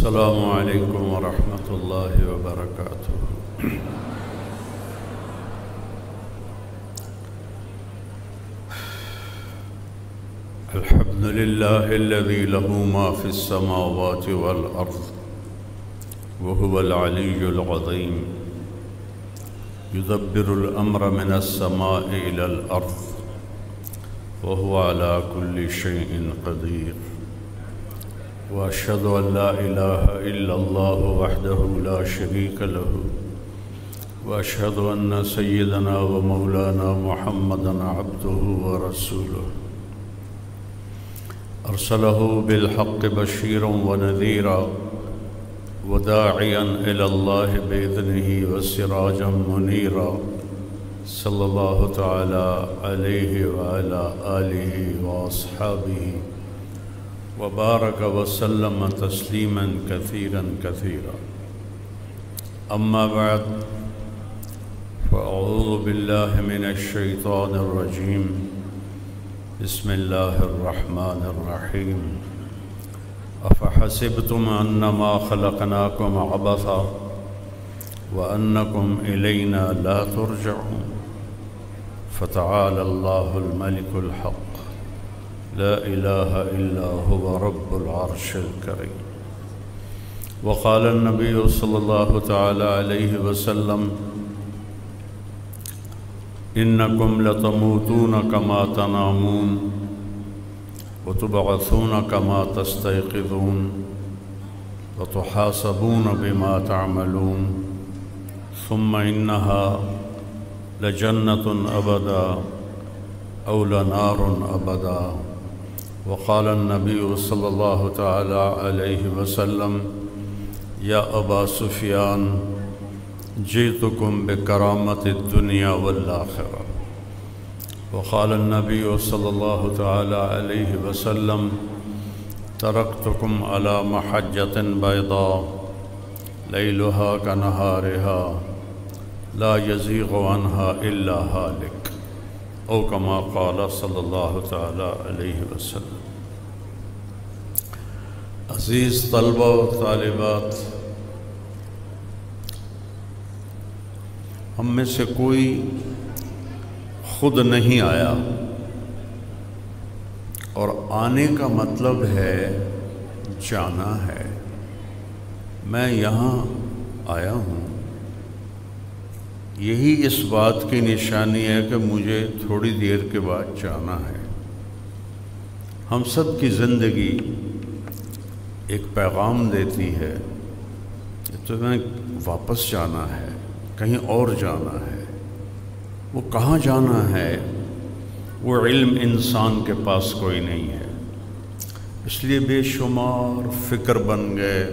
السلام علیکم ورحمۃ اللہ وبرکاتہ۔ الحمد للہ الذی لہ ما فی السماوات والارض وهو العلی العظیم یدبر الامر من السماء الى الارض وهو على كل شیء قدیر وأشهد أن لا إله إلا الله وحده لا شريك له وأشهد أن سيدنا ومولانا محمدا عبده ورسوله أرسله بالحق بشيرا ونذيرا وداعيا إلى الله بإذنه وسراجا منيرا صلى الله تعالى عليه وعلى آله وأصحابه وبارك وسلم تسليما كثيرا كثيرا، أما بعد، فأعوذ بالله من الشيطان الرجيم، بسم الله الرحمن الرحيم، أفحسبتم أنما خلقناكم عبثا وأنكم إلينا لا ترجعون، فتعالى الله الملك الحق لا إله إلا هو رب العرش الكريم، وقال النبي صلى الله تعالى عليه وسلم إنكم لتموتون كما تنامون وتبعثون كما تستيقظون وتحاسبون بما تعملون ثم إنها لجنة أبدا أو لنار أبدا، وقال النبي صلى الله تعالى عليه وسلم يا أبا سفيان جئتكم بكرامة الدنيا والآخرة، وقال النبي صلى الله تعالى عليه وسلم تركتكم على محجة بيضاء ليلها كنهارها لا يزيغ عنها إلا هالك، او کما قال صلی اللہ تعالی علیہ وسلم۔ عزیز طلبہ و طالبات، ہم میں سے کوئی خود نہیں آیا، اور آنے کا مطلب ہے جانا ہے۔ میں یہاں آیا ہوں، یہی اس بات کی نشانی ہے کہ مجھے تھوڑی دیر کے بعد جانا ہے۔ ہم سب کی زندگی ایک پیغام دیتی ہے کہ تمہیں واپس جانا ہے، کہیں اور جانا ہے۔ وہ کہاں جانا ہے وہ علم انسان کے پاس کوئی نہیں ہے، اس لیے بے شمار فکر بن گئے۔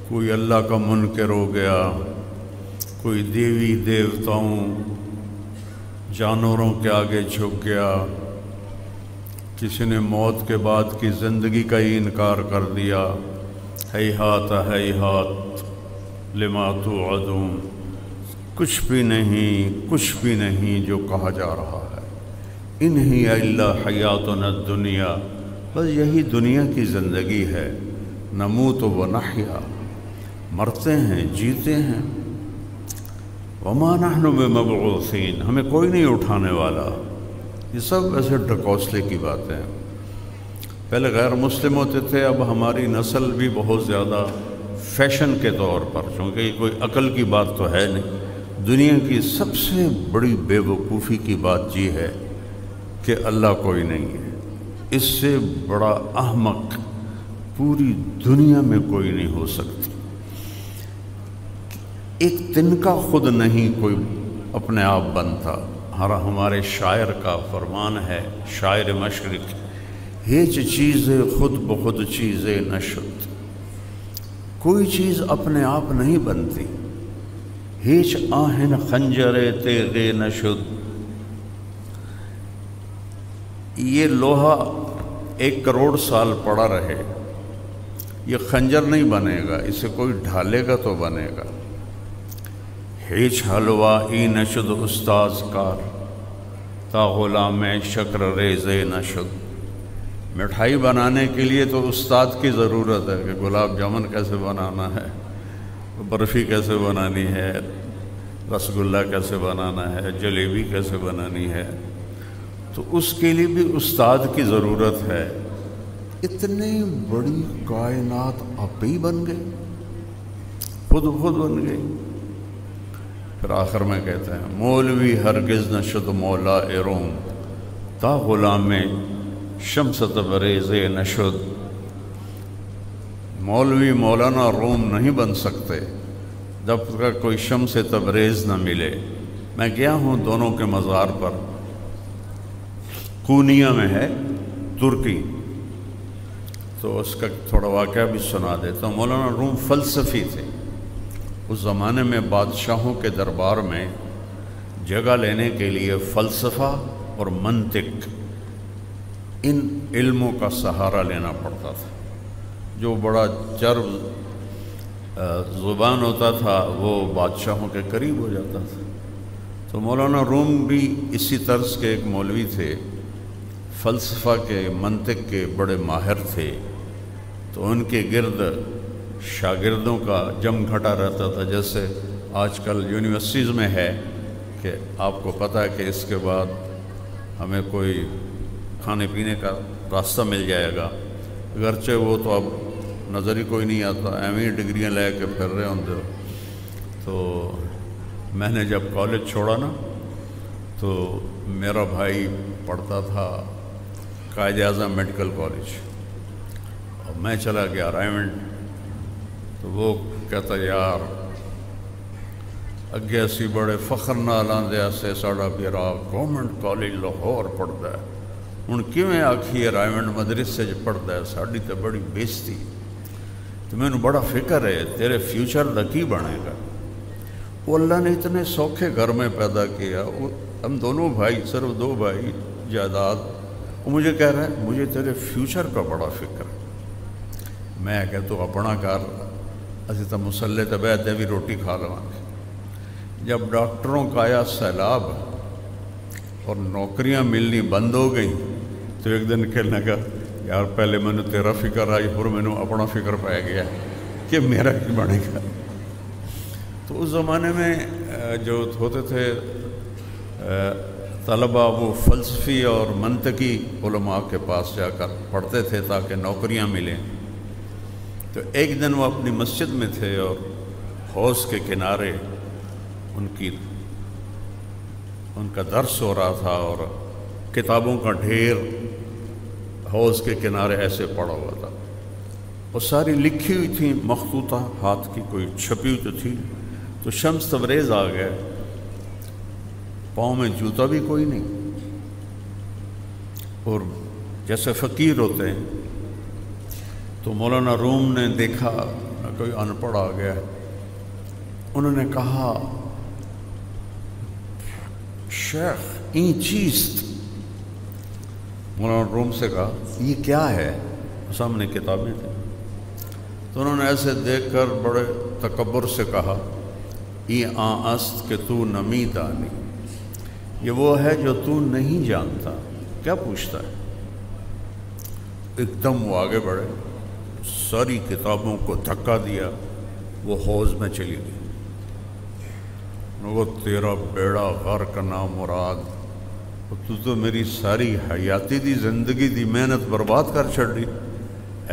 کوئی اللہ کا منکر ہو گیا، کوئی دیوی دیوتاؤں جانوروں کے آگے جھک گیا، کسی نے موت کے بعد کی زندگی کا ہی انکار کر دیا۔ ہیہات ہیہات لما توعدون، کچھ بھی نہیں جو کہا جا رہا ہے۔ ان ہی الا حیاتنا الدنیا، بس یہی دنیا کی زندگی ہے۔ نموت و نحیا، مرتے ہیں جیتے ہیں۔ وما نحن بمبعوثین، ہمیں کوئی نہیں اٹھانے والا۔ یہ سب ایسے ڈھکوسلے کی باتیں ہیں۔ پہلے غیر مسلم ہوتے تھے، اب ہماری نسل بھی بہت زیادہ فیشن کے طور پر، چونکہ یہ کوئی عقل کی بات تو ہے نہیں۔ دنیا کی سب سے بڑی بے وقوفی کی بات یہ ہے کہ اللہ کوئی نہیں ہے۔ اس سے بڑا احمق پوری دنیا میں کوئی نہیں ہو سکتا۔ ایک تنکا خود نہیں کوئی اپنے آپ بنتا۔ ہمارے شاعر کا فرمان ہے، شاعر مشرق، ہیچ چیز خود بخود چیز نشد، کوئی چیز اپنے آپ نہیں بنتی۔ ہیچ آہن خنجر تیغ نشد، یہ لوہا 1 کروڑ سال پڑا رہے، یہ خنجر نہیں بنے گا، اسے کوئی ڈھالے گا تو بنے گا۔ ہیچ حلوہ ای نشد استاز کار، تا غلام شکر ریز نشد، مٹھائی بنانے کے لیے تو استاد کی ضرورت ہے کہ گلاب جامن کیسے بنانا ہے، برفی کیسے بنانی ہے، رس گلہ کیسے بنانا ہے، جلیبی کیسے بنانی ہے، تو اس کے لیے بھی استاد کی ضرورت ہے۔ اتنی بڑی کائنات آپ ہی بن گئی، خود بن گئی۔ پھر آخر میں کہتے ہیں مولوی ہرگز نہ شد مولا روم تا غلام شمس تبریز نہ شد۔ مولوی مولانا روم نہیں بن سکتے جب تک کوئی شمس تبریز نہ ملے۔ میں گیا ہوں دونوں کے مزار پر، کونیا میں ہے ترکی، تو اس کا تھوڑا واقعہ بھی سنا دیتا ہوں۔ مولانا روم فلسفی تھے، اس زمانے میں بادشاہوں کے دربار میں جگہ لینے کے لیے فلسفہ اور منطق، ان علموں کا سہارا لینا پڑتا تھا۔ جو بڑا چرب زبان ہوتا تھا وہ بادشاہوں کے قریب ہو جاتا تھا۔ تو مولانا روم بھی اسی طرز کے ایک مولوی تھے، فلسفہ کے، منطق کے بڑے ماہر تھے۔ تو ان کے گرد شاگردوں کا جم گھٹا رہتا تھا، جیسے آج کل یونیورسٹیز میں ہے کہ آپ کو پتہ ہے کہ اس کے بعد ہمیں کوئی کھانے پینے کا راستہ مل جائے گا، اگرچہ وہ تو اب نظر ہی کوئی نہیں آتا، ایم ای ڈگریاں لے کے پھر رہے ہوں گے۔ تو میں نے جب کالج چھوڑا نا، تو میرا بھائی پڑھتا تھا قائد اعظم میڈیکل کالج، اور میں چلا گیا رائمنڈ۔ تو وہ کہتا یار اگے اسی بڑے فخر نال آندے سے ساڑا بیرا گورنمنٹ کالج لاہور پڑھتا ہے، ہن کیویں آکھیے رائمنڈ مدرسے چ پڑھتا ہے، ساڑی تے بڑی بےزتی۔ تو میں نے بڑا فکر ہے تیرے فیوچر دا کی بنے گا۔ وہ اللہ نے اتنے سوکھے گھر میں پیدا کیا، ہم دونوں بھائی، صرف 2 بھائی، جائیداد۔ وہ مجھے کہہ رہا ہے مجھے تیرے فیوچر کا بڑا فکر ہے۔ میں کہ تو اپنا کر، اسی تو مسلے تے بیٹھے بھی روٹی کھا لواں گے۔ جب ڈاکٹروں کا آیا سیلاب اور نوکریاں ملنی بند ہو گئیں، تو ایک دن کہنے لگا یار پہلے میں نے تیرا فکر آئی، پھر میں نے اپنا فکر پہ گیا کہ میرا کی بنے گا۔ تو اس زمانے میں جو ہوتے تھے طلبہ، وہ فلسفی اور منطقی علماء کے پاس جا کر پڑھتے تھے تاکہ نوکریاں ملیں۔ تو ایک دن وہ اپنی مسجد میں تھے اور حوض کے کنارے ان کا درس ہو رہا تھا، اور کتابوں کا ڈھیر حوض کے کنارے ایسے پڑا ہوا تھا، وہ ساری لکھی ہوئی تھیں، مخطوطہ، ہاتھ کی کوئی چھپی ہوئی تو تھی۔ تو شمس تبریز آ گئے، پاؤں میں جوتا بھی کوئی نہیں، اور جیسے فقیر ہوتے ہیں۔ تو مولانا روم نے دیکھا کوئی ان پڑھ آ گیا، انہوں نے کہا شیخ این چیست؟ مولانا روم سے کہا یہ کیا ہے؟ سامنے کتابیں تھیں۔ تو انہوں نے ایسے دیکھ کر بڑے تکبر سے کہا یہ آن است کہ تو نمی دانی، یہ وہ ہے جو تو نہیں جانتا۔ کیا پوچھتا ہے؟ ایک دم وہ آگے بڑھے، ساری کتابوں کو دھکا دیا، وہ حوض میں چلی گئی۔ وہ تیرا بیڑا غرق نام مراد، تو میری ساری حیاتی دی زندگی دی محنت برباد کر چھڑ دی۔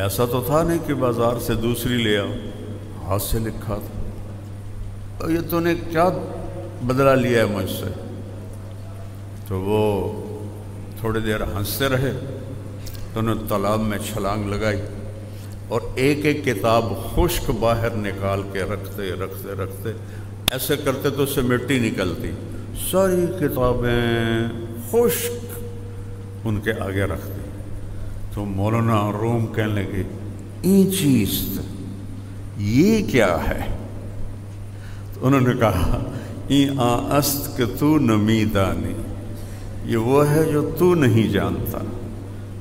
ایسا تو تھا نہیں کہ بازار سے دوسری لے آؤ، ہاتھ سے لکھا تھا۔ اور یہ تو نے کیا بدلہ لیا ہے مجھ سے؟ تو وہ تھوڑی دیر ہنستے رہے، تو انہوں نے تالاب میں چھلانگ لگائی اور ایک ایک کتاب خشک باہر نکال کے رکھتے ایسے کرتے تو اس سے مٹی نکلتی، ساری کتابیں خشک ان کے آگے رکھ دی۔ تو مولانا روم کہنے لگے این چیز یہ کیا ہے؟ تو انہوں نے کہا این آن است کہ تو نمی دانی، یہ وہ ہے جو تو نہیں جانتا۔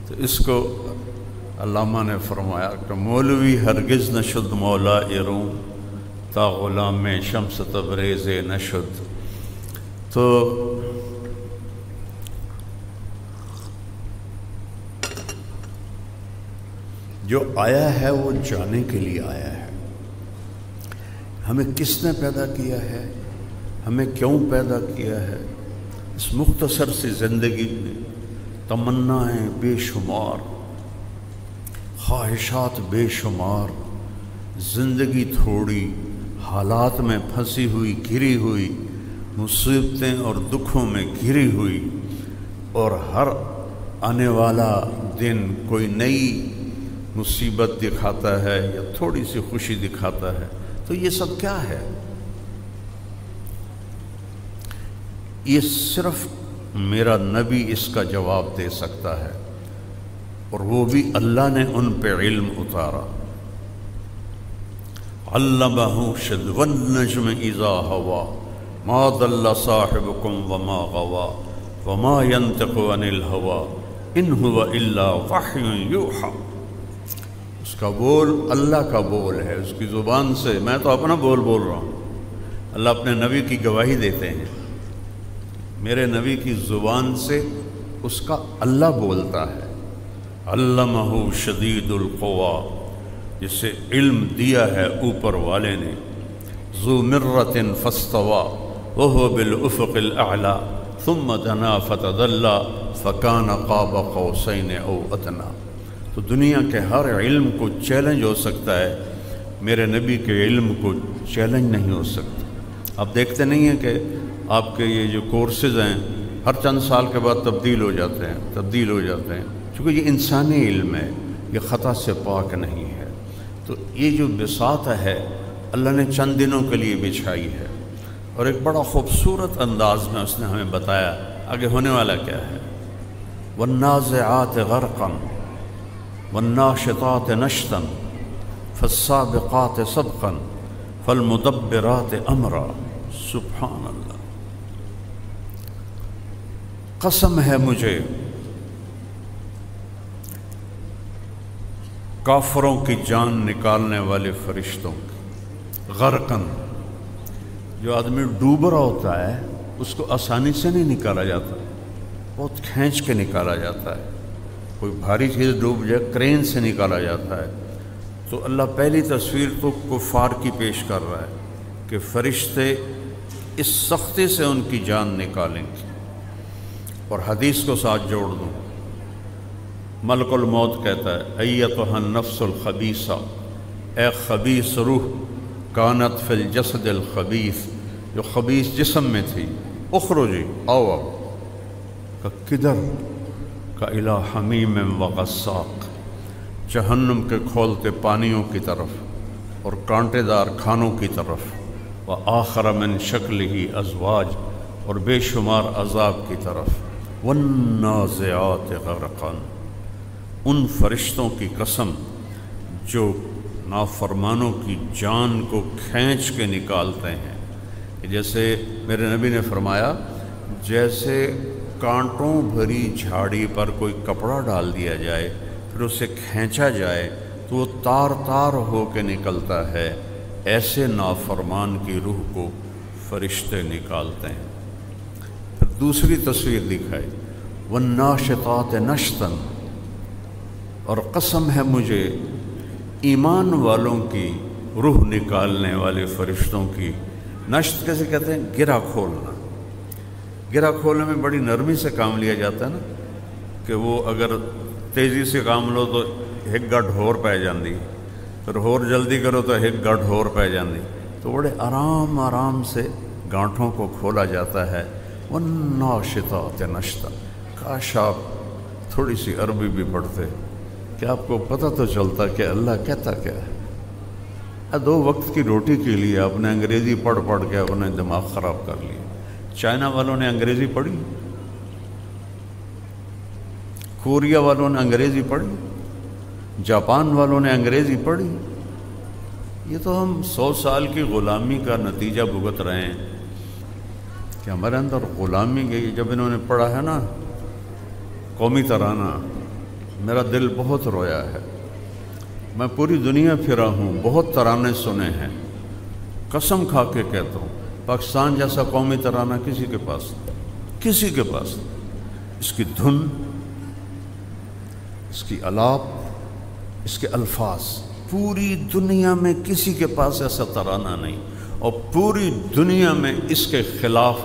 تو اس کو علامہ نے فرمایا کہ مولوی ہرگز نشد مولا روم تا غلام میں شمس تبریز نشد۔ تو جو آیا ہے وہ جانے کے لیے آیا ہے۔ ہمیں کس نے پیدا کیا ہے، ہمیں کیوں پیدا کیا ہے، اس مختصر سی زندگی میں تمنائیں بے شمار، خواہشات بے شمار، زندگی تھوڑی، حالات میں پھنسی ہوئی، گھری ہوئی، مصیبتیں اور دکھوں میں گھری ہوئی، اور ہر آنے والا دن کوئی نئی مصیبت دکھاتا ہے یا تھوڑی سی خوشی دکھاتا ہے۔ تو یہ سب کیا ہے؟ یہ صرف میرا نبی اس کا جواب دے سکتا ہے، اور وہ بھی اللہ نے ان پہ علم اتارا۔ علمہ شدید النجم اذا ہوا ما ضل صاحبکم وما غوا وما ينطق عن الهوى ان هو الا وحی یوحی۔ اس کا بول اللہ کا بول ہے، اس کی زبان سے، میں تو اپنا بول رہا ہوں، اللہ اپنے نبی کی گواہی دیتے ہیں، میرے نبی کی زبان سے اس کا اللہ بولتا ہے۔ علمہ شدید القویٰ، جسے علم دیا ہے اوپر والے نے، ذو مرۃ فاستویٰ وہو بالافق الاعلیٰ ثم دنا فتدلی فکان قاب قوسین او ادنیٰ۔ تو دنیا کے ہر علم کو چیلنج ہو سکتا ہے، میرے نبی کے علم کو چیلنج نہیں ہو سکتا۔ آپ دیکھتے نہیں ہیں کہ آپ کے یہ جو کورسز ہیں ہر چند سال کے بعد تبدیل ہو جاتے ہیں، چونکہ یہ انسانی علم ہے، یہ خطا سے پاک نہیں ہے۔ تو یہ جو بساط ہے اللہ نے چند دنوں کے لیے بچھائی ہے، اور ایک بڑا خوبصورت انداز میں اس نے ہمیں بتایا آگے ہونے والا کیا ہے۔ والنازعات غرقا والناشطات نشطا فالسابقات سبقا فالمدبرات امرا۔ سبحان اللہ، قسم ہے مجھے کافروں کی جان نکالنے والے فرشتوں کی۔ غرقن، جو آدمی ڈوب رہا ہوتا ہے اس کو آسانی سے نہیں نکالا جاتا، بہت کھینچ کے نکالا جاتا ہے۔ کوئی بھاری چیز ڈوب جائے کرین سے نکالا جاتا ہے۔ تو اللہ پہلی تصویر تو کفار کی پیش کر رہا ہے کہ فرشتے اس سختی سے ان کی جان نکالیں گے، اور حدیث کو ساتھ جوڑ دوں، ملک الموت کہتا ہے ایتھا النفس الخبیثہ، اے خبیث روح، کانت فی الجسد الخبیث، جو خبیث جسم میں تھی، اخرجی، آؤ اب، کدھر، کا الی حمیم و غساق، جہنم کے کھولتے پانیوں کی طرف اور کانٹے دار کھانوں کی طرف، وآخر من شکلہ ازواج، اور بے شمار عذاب کی طرف، والنازعات غرقا، ان فرشتوں کی قسم جو نافرمانوں کی جان کو کھینچ کے نکالتے ہیں۔ جیسے میرے نبی نے فرمایا، جیسے کانٹوں بھری جھاڑی پر کوئی کپڑا ڈال دیا جائے پھر اسے کھینچا جائے تو وہ تار تار ہو کے نکلتا ہے، ایسے نافرمان کی روح کو فرشتے نکالتے ہیں۔ پھر دوسری تصویر دکھائی، والناشطات نشطا، اور قسم ہے مجھے ایمان والوں کی روح نکالنے والے فرشتوں کی۔ نشط کیسے کہتے ہیں؟ گرہ کھولنا۔ گرہ کھولنے میں بڑی نرمی سے کام لیا جاتا ہے نا، کہ وہ اگر تیزی سے کام لو تو ایک گڈ ہور پہ جاندی، پھر ہور جلدی کرو تو ایک گڈ ہور پہ جاندی، تو بڑے آرام سے گانٹھوں کو کھولا جاتا ہے۔ والناشطات نشطا، کاش آپ تھوڑی سی عربی بھی پڑھتے کہ آپ کو پتہ تو چلتا کہ اللہ کہتا کیا ہے۔ 2 وقت کی روٹی کے لیے آپ نے انگریزی پڑھ کے اپنے دماغ خراب کر لیا۔ چائنا والوں نے انگریزی پڑھی، کوریا والوں نے انگریزی پڑھی، جاپان والوں نے انگریزی پڑھی۔ یہ تو ہم 100 سال کی غلامی کا نتیجہ بھگت رہے ہیں کہ ہمارے اندر غلامی گئی۔ جب انہوں نے پڑھا ہے نا قومی ترانہ، میرا دل بہت رویا ہے۔ میں پوری دنیا پھرا ہوں، بہت ترانے سنے ہیں، قسم کھا کے کہتا ہوں پاکستان جیسا قومی ترانہ کسی کے پاس اس کی دھن، اس کی الاپ، اس کے الفاظ، پوری دنیا میں کسی کے پاس ایسا ترانہ نہیں، اور پوری دنیا میں اس کے خلاف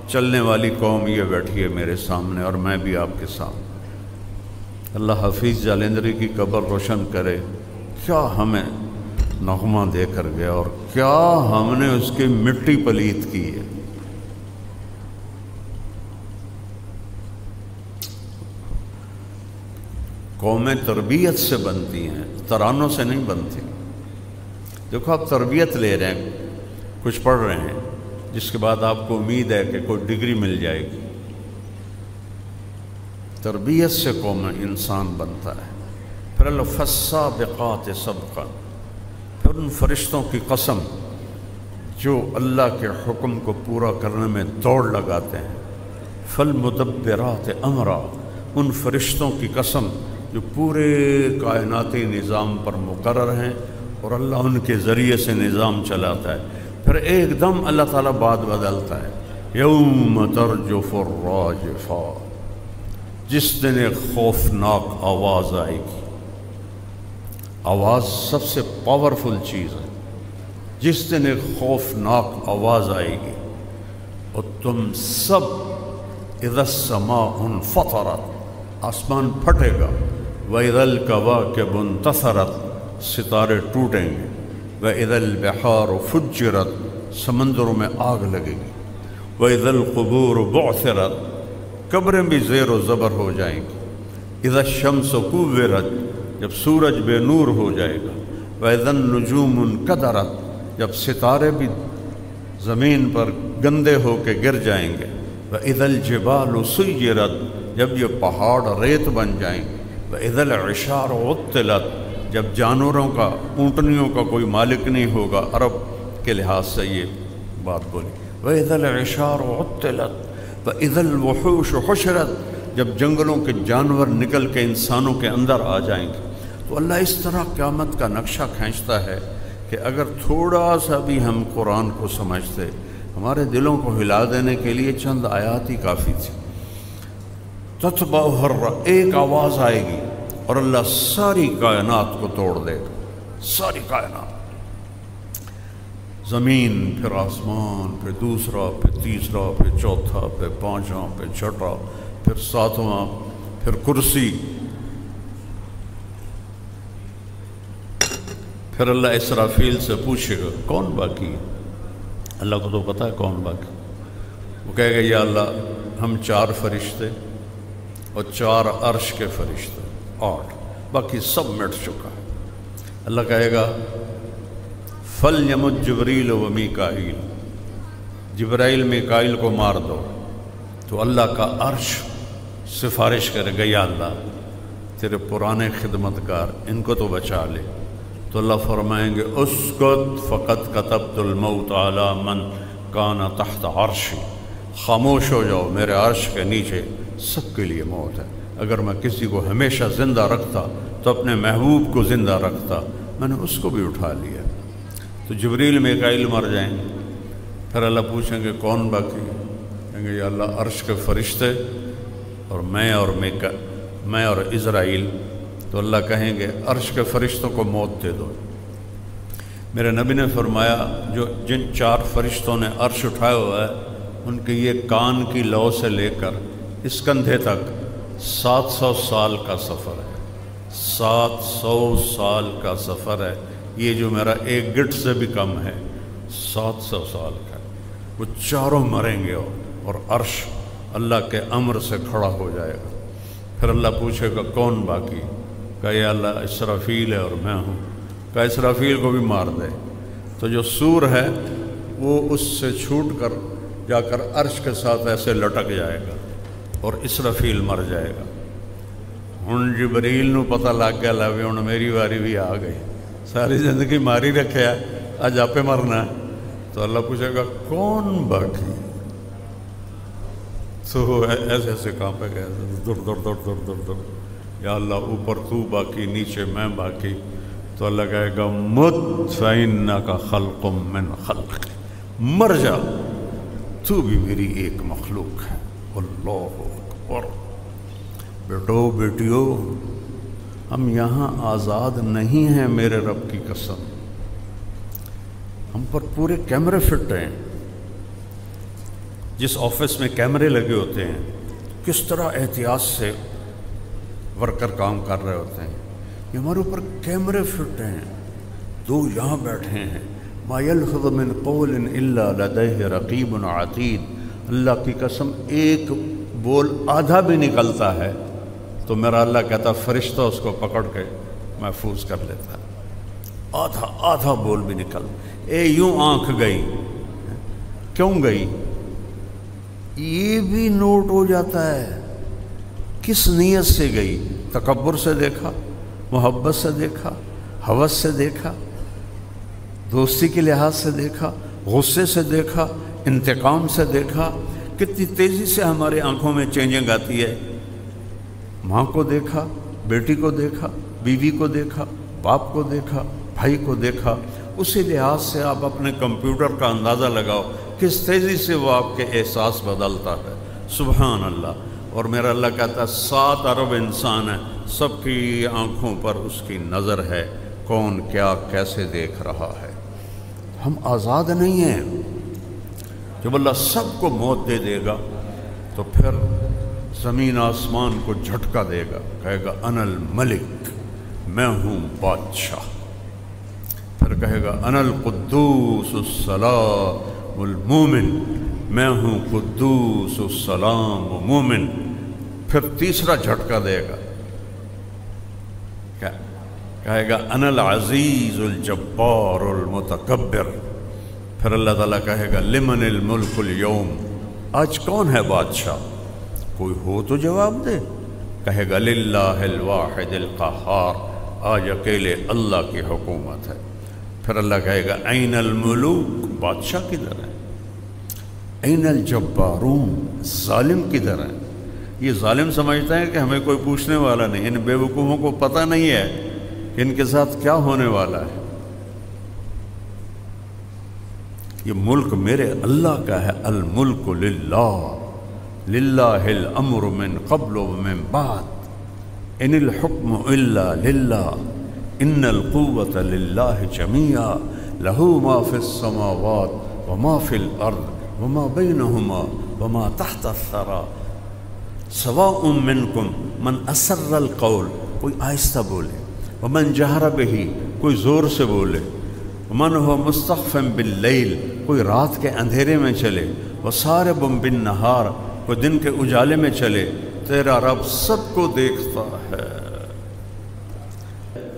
چلنے والی قوم یہ بیٹھی ہے میرے سامنے، اور میں بھی آپ کے سامنے۔ اللہ حفیظ جالندری کی قبر روشن کرے، کیا ہمیں نغمہ دے کر گیا اور کیا ہم نے اس کی مٹی پلید کی ہے۔ قومیں تربیت سے بنتی ہیں، ترانوں سے نہیں بنتی۔ دیکھو آپ تربیت لے رہے ہیں، کچھ پڑھ رہے ہیں، جس کے بعد آپ کو امید ہے کہ کوئی ڈگری مل جائے گی۔ تربیت سے قوم انسان بنتا ہے۔ پھر الفالسابقات سبقا، پھر ان فرشتوں کی قسم جو اللہ کے حکم کو پورا کرنے میں دوڑ لگاتے ہیں۔ فالمدبرات امرا، ان فرشتوں کی قسم جو پورے کائناتی نظام پر مقرر ہیں اور اللہ ان کے ذریعے سے نظام چلاتا ہے۔ پھر ایک دم اللہ تعالیٰ بات بدلتا ہے، یوم ترجف الراجفہ، جس دن ایک خوفناک آواز آئے گی۔ آواز سب سے پاورفل چیز ہے۔ جس دن ایک خوفناک آواز آئے گی اور تم سب، اذا السماء انفطرت، آسمان پھٹے گا، وَإِذَا الْكَوَاكِبُ انتثرت، ستارے ٹوٹیں گے، وَإِذَا الْبِحَارُ فُجِّرَتْ، سمندروں میں آگ لگے گی، وَإِذَا الْقُبُورُ بُعْثِرَتْ، قبریں بھی زیر و زبر ہو جائیں گی، اذا الشمس كورت، جب سورج بے نور ہو جائے گا، واذا النجوم انکدرت، جب ستارے بھی زمین پر گندے ہو کے گر جائیں گے، واذا الجبال سیرت، جب یہ پہاڑ ریت بن جائیں گے، واذا العشار عطلت، جب جانوروں کا، اونٹنیوں کا کوئی مالک نہیں ہوگا، عرب کے لحاظ سے یہ بات بولی، واذا العشار عطلت، وَإِذَا الْوُحُوشُ حُشِرَتْ، جب جنگلوں کے جانور نکل کے انسانوں کے اندر آ جائیں گے۔ تو اللہ اس طرح قیامت کا نقشہ کھینچتا ہے کہ اگر تھوڑا سا بھی ہم قرآن کو سمجھتے، ہمارے دلوں کو ہلا دینے کے لیے چند آیات ہی کافی تھی۔ تَتْبَعُهَا، ایک آواز آئے گی اور اللہ ساری کائنات کو توڑ دے گا، ساری کائنات، زمین، پھر آسمان، پھر دوسرا، پھر تیسرا، پھر چوتھا، پھر پانچواں، پھر چھٹا، پھر ساتواں، پھر کرسی۔ پھر اللہ اسرافیل سے پوچھے گا کون باقی ہے؟ اللہ کو تو پتہ ہے کون باقی۔ وہ کہے گا یا اللہ ہم 4 فرشتے اور 4 عرش کے فرشتے، 8، باقی سب مٹ چکا ہے۔ اللہ کہے گا فَلْيَمُتْ جِبْرِيلُ وَمِيكَائِيلُ، جبرائیل میکائیل کو مار دو۔ تو اللہ کا عرش سفارش کرے گا یا اللہ تیرے پرانے خدمتگار ان کو تو بچا لے۔ تو اللہ فرمائیں گے اسکت فقد کتبت الموت علی من کان تحت عرشی، خاموش ہو جاؤ، میرے عرش کے نیچے سب کے لیے موت ہے۔ اگر میں کسی کو ہمیشہ زندہ رکھتا تو اپنے محبوب کو زندہ رکھتا، میں نے اس کو بھی اٹھا لیا۔ تو جبریل میکائیل مر جائیں گے، پھر اللہ پوچھیں گے کون باقی ہے؟ کہیں گے یا اللہ عرش کے فرشتے اور میں اور اسرائیل۔ تو اللہ کہیں گے عرش کے فرشتوں کو موت دے دو۔ میرے نبی نے فرمایا جن 4 فرشتوں نے عرش اٹھایا ہوا ہے ان کے یہ کان کی لو سے لے کر اس کندھے تک 700 سال کا سفر ہے، 700 سال کا سفر ہے۔ یہ جو میرا ایک گٹ سے بھی کم ہے، 700 سال کا۔ وہ چاروں مریں گے اور عرش اللہ کے امر سے کھڑا ہو جائے گا۔ پھر اللہ پوچھے گا کون باقی؟ کہا یا اللہ اسرافیل ہے اور میں ہوں۔ کہا اسرافیل کو بھی مار دے۔ تو جو سور ہے وہ اس سے چھوٹ کر جا کر عرش کے ساتھ ایسے لٹک جائے گا اور اسرافیل مر جائے گا۔ ہن جبریل نو پتہ لگ گیا لے ہن میری واری بھی آ گئی، ساری زندگی ماری رکھے اج آپ مرنا ہے۔ تو اللہ پوچھے گا کون باقی؟ تو ایسے ایسے کام پہ گئے در در در در در در، یا اللہ اوپر تو باقی، نیچے میں باقی۔ تو اللہ کہے گا مت فإنک خلق من خلق، مر جا تو بھی میری ایک مخلوق ہے۔ اللہ اکبر۔ بیٹو بیٹیو، ہم یہاں آزاد نہیں ہیں میرے رب کی قسم. ہم پر پورے کیمرے فٹ ہیں. جس آفس میں کیمرے لگے ہوتے ہیں کس طرح احتیاط سے ورکر کام کر رہے ہوتے ہیں. یہ ہمارے اوپر کیمرے فٹ ہیں. دو یہاں بیٹھے ہیں. ما یلفظ من قول الا لدیہ رقیب عتید. اللہ کی قسم ایک بول آدھا بھی نکلتا ہے تو میرا اللہ کہتا فرشتہ اس کو پکڑ کے محفوظ کر لیتا ہے. آدھا بول بھی نکل. یوں آنکھ گئی, کیوں گئی یہ بھی نوٹ ہو جاتا ہے. کس نیت سے گئی؟ تکبر سے دیکھا, محبت سے دیکھا, ہوس سے دیکھا, دوستی کے لحاظ سے دیکھا, غصے سے دیکھا, انتقام سے دیکھا. کتنی تیزی سے ہمارے آنکھوں میں چینجنگ آتی ہے. ماں کو دیکھا, بیٹی کو دیکھا, بیوی کو دیکھا, باپ کو دیکھا, بھائی کو دیکھا. اسی لحاظ سے آپ اپنے کمپیوٹر کا اندازہ لگاؤ کس تیزی سے وہ آپ کے احساس بدلتا ہے. سبحان اللہ. اور میرا اللہ کہتا ہے 7 ارب انسان ہیں, سب کی آنکھوں پر اس کی نظر ہے, کون کیا کیسے دیکھ رہا ہے. ہم آزاد نہیں ہیں. جب اللہ سب کو موت دے دے گا تو پھر زمین آسمان کو جھٹکا دے گا, کہے گا انا الملک, میں ہوں بادشاہ. پھر کہے گا انا القدوس السلام المومن, میں ہوں قدوس السلام مومن. پھر تیسرا جھٹکا دے گا, کہے گا انا العزیز الجبار المتکبر. پھر اللہ تعالیٰ کہے گا لمن الملک اليوم, آج کون ہے بادشاہ؟ کوئی ہو تو جواب دے. کہے گا للہ الواحد القہار, آج اکیلے اللہ کی حکومت ہے. پھر اللہ کہے گا این الملوک, بادشاہ کدھر ہے؟ این الجبارون, ظالم کدھر ہے؟ یہ ظالم سمجھتا ہے کہ ہمیں کوئی پوچھنے والا نہیں. ان بیوقوفوں کو پتہ نہیں ہے کہ ان کے ساتھ کیا ہونے والا ہے. یہ ملک میرے اللہ کا ہے. الملک للہ, للہ الامر من قبل ومن بعد, ان الحکم الا للہ, ان القوة للہ جمیعا, لہ ما فی السماوات وما فی الارض وما بینہما وما تحت الثری, سواء منکم من اسر القول, کوئی آہستہ بولے, ومن جہر بہ, کوئی زور سے بولے, ومن هو مستخف باللیل, کوئی رات کے اندھیرے میں چلے, وصارب بالنہار, کوئی دن کے اجالے میں چلے. تیرا رب سب کو دیکھتا ہے.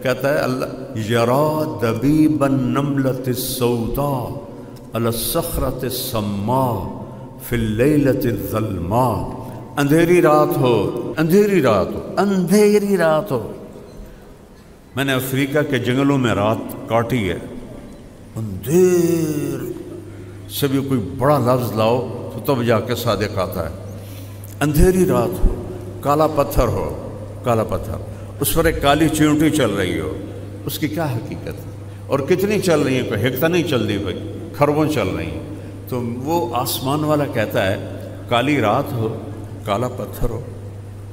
کہتا ہے اللہ یرا دبیب النملۃ السوداء علی الصخرۃ السماء فی اللیلۃ الظلماء. اندھیری رات ہو, اندھیری رات ہو, اندھیری رات ہو. میں نے افریقہ کے جنگلوں میں رات کاٹی ہے. اندھیر سے بھی کوئی بڑا لفظ لاؤ تو تب جا کے صادق آتا ہے. اندھیری رات ہو, کالا پتھر ہو, کالا پتھر, اس پر ایک کالی چیونٹی چل رہی ہو, اس کی کیا حقیقت ہے؟ اور کتنی چل رہی ہیں؟ کوئی ہکتا نہیں چل رہی بھائی, کھربوں چل رہی ہیں. تو وہ آسمان والا کہتا ہے کالی رات ہو, کالا پتھر ہو,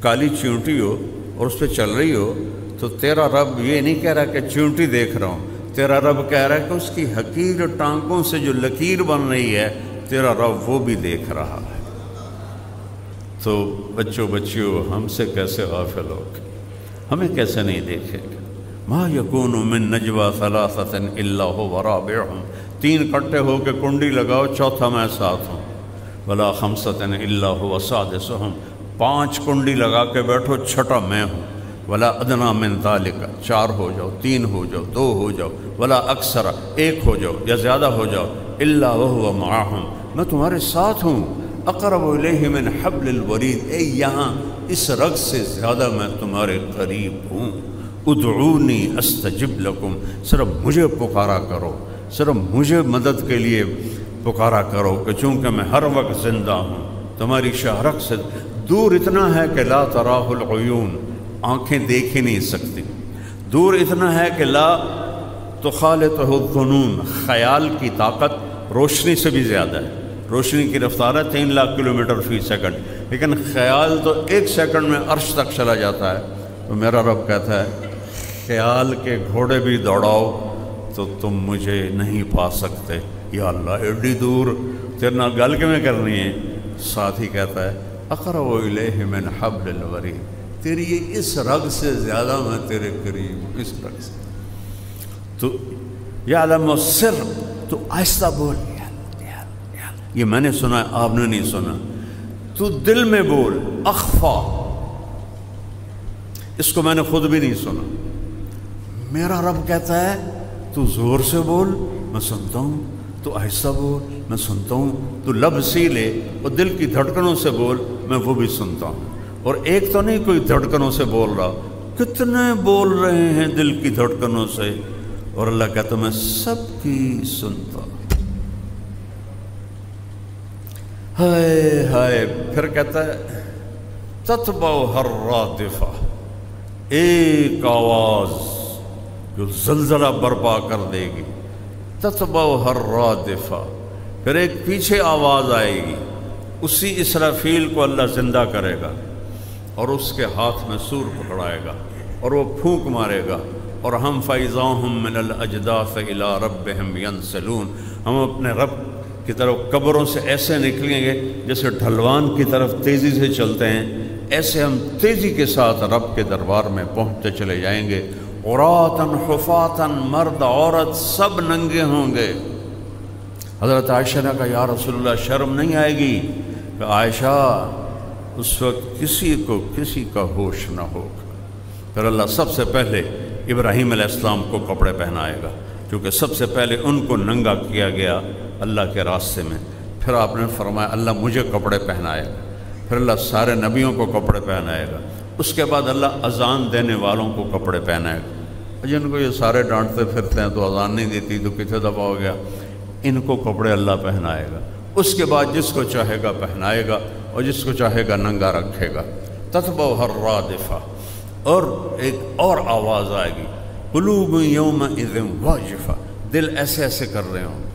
کالی چیونٹی ہو اور اس پہ چل رہی ہو, تو تیرا رب یہ نہیں کہہ رہا کہ چیونٹی دیکھ رہا ہوں. تیرا رب کہہ رہا ہے کہ اس کی حقیر ٹانکوں سے جو لکیر بن رہی ہے تیرا رب وہ بھی دیکھ رہا ہے. تو بچوں بچیوں, ہم سے کیسے غافل ہو گئے, ہمیں کیسے نہیں دیکھے گا. ما یکون من نجوى ثلاثة الا هو رابعهم, 3 اکٹھے ہو کے کنڈی لگاؤ, چوتھا میں ساتھ ہوں. ولا 5 الا هو سادسهم, 5 کنڈی لگا کے بیٹھو, چھٹا میں ہوں. ولا ادنی من ذلك, 4 ہو جاؤ, 3 ہو جاؤ, 2 ہو جاؤ, ولا اکثر, 1 ہو جاؤ یا زیادہ ہو جاؤ, الا وهو معهم, میں تمہارے ساتھ ہوں. اقرب الیہ من حبل الورید, یہاں اس رگ سے زیادہ میں تمہارے قریب ہوں. ادعونی استجب لکم, صرف مجھے پکارا کرو, صرف مجھے مدد کے لیے پکارا کرو, کہ چونکہ میں ہر وقت زندہ ہوں. تمہاری شہرک سے دور اتنا ہے کہ لا تراہ العیون, آنکھیں دیکھ ہی نہیں سکتی. دور اتنا ہے کہ لا تخالطہ الظنون, خیال کی طاقت روشنی سے بھی زیادہ ہے. روشنی کی رفتار ہے 3 لاکھ کلومیٹر فی سیکنڈ, لیکن خیال تو 1 سیکنڈ میں عرش تک چلا جاتا ہے. تو میرا رب کہتا ہے خیال کے گھوڑے بھی دوڑاؤ تو تم مجھے نہیں پا سکتے۔ یا اللہ ایڈی دور تیرے نال گل کیویں کرنی ہے؟ ساتھ ہی کہتا ہے اقرب الیہ من حبل الورید، تیری یہ اس رگ سے زیادہ میں تیرے قریب ہوں، اس رگ سے۔ تو یعلم السر، تو آہستہ بول، یہ میں نے سنا ہے آپ نے نہیں سنا، تو دل میں بول، اخفا، اس کو میں نے خود بھی نہیں سنا۔ میرا رب کہتا ہے تو زور سے بول میں سنتا ہوں، تو آہستہ بول میں سنتا ہوں، تو لب سی لے اور دل کی دھڑکنوں سے بول میں وہ بھی سنتا ہوں۔ اور ایک تو نہیں کوئی دھڑکنوں سے بول رہا، کتنے بول رہے ہیں دل کی دھڑکنوں سے، اور اللہ کہتا میں سب کی سنتا ہوں۔ ہائے ہائے، پھر کہتا ہے تتبعها الرادفہ، ایک آواز جو زلزلہ برپا کر دے گی، تتبعها الرادفہ، پھر ایک پیچھے آواز آئے گی، اسی اسرافیل کو اللہ زندہ کرے گا اور اس کے ہاتھ میں سور پکڑائے گا اور وہ پھونک مارے گا، اور ہم فَإِذَا مِنَ الْأَجْدَاثِ إِلَىٰ رَبِّهِمْ يَنْسِلُونَ، ہم اپنے رب کی طرف قبروں سے ایسے نکلیں گے جیسے ڈھلوان کی طرف تیزی سے چلتے ہیں، ایسے ہم تیزی کے ساتھ رب کے دربار میں پہنچتے چلے جائیں گے۔ عُرَاةً حُفَاةً، مرد عورت سب ننگے ہوں گے۔ حضرت عائشہ نے کہا یا رسول اللہ شرم نہیں آئے گی؟ کہ عائشہ اس وقت کسی کو کسی کا ہوش نہ ہوگا۔ پھر اللہ سب سے پہلے ابراہیم علیہ السلام کو کپڑے پہنائے گا، کیونکہ سب سے پہلے ان کو ننگا کیا گیا اللہ کے راستے میں۔ پھر آپ نے فرمایا اللہ مجھے کپڑے پہنائے گا، پھر اللہ سارے نبیوں کو کپڑے پہنائے گا، اس کے بعد اللہ اذان دینے والوں کو کپڑے پہنائے گا۔ جن کو یہ سارے ڈانٹتے پھرتے ہیں تو اذان نہیں دیتی تو کتنے دفعہ ہو گیا، ان کو کپڑے اللہ پہنائے گا۔ اس کے بعد جس کو چاہے گا پہنائے گا اور جس کو چاہے گا ننگا رکھے گا۔ تتبعها الرادفہ، اور ایک اور آواز آئے گی، قلوب یومئذ واجفہ، دل ایسے ایسے کر رہے ہوں گے،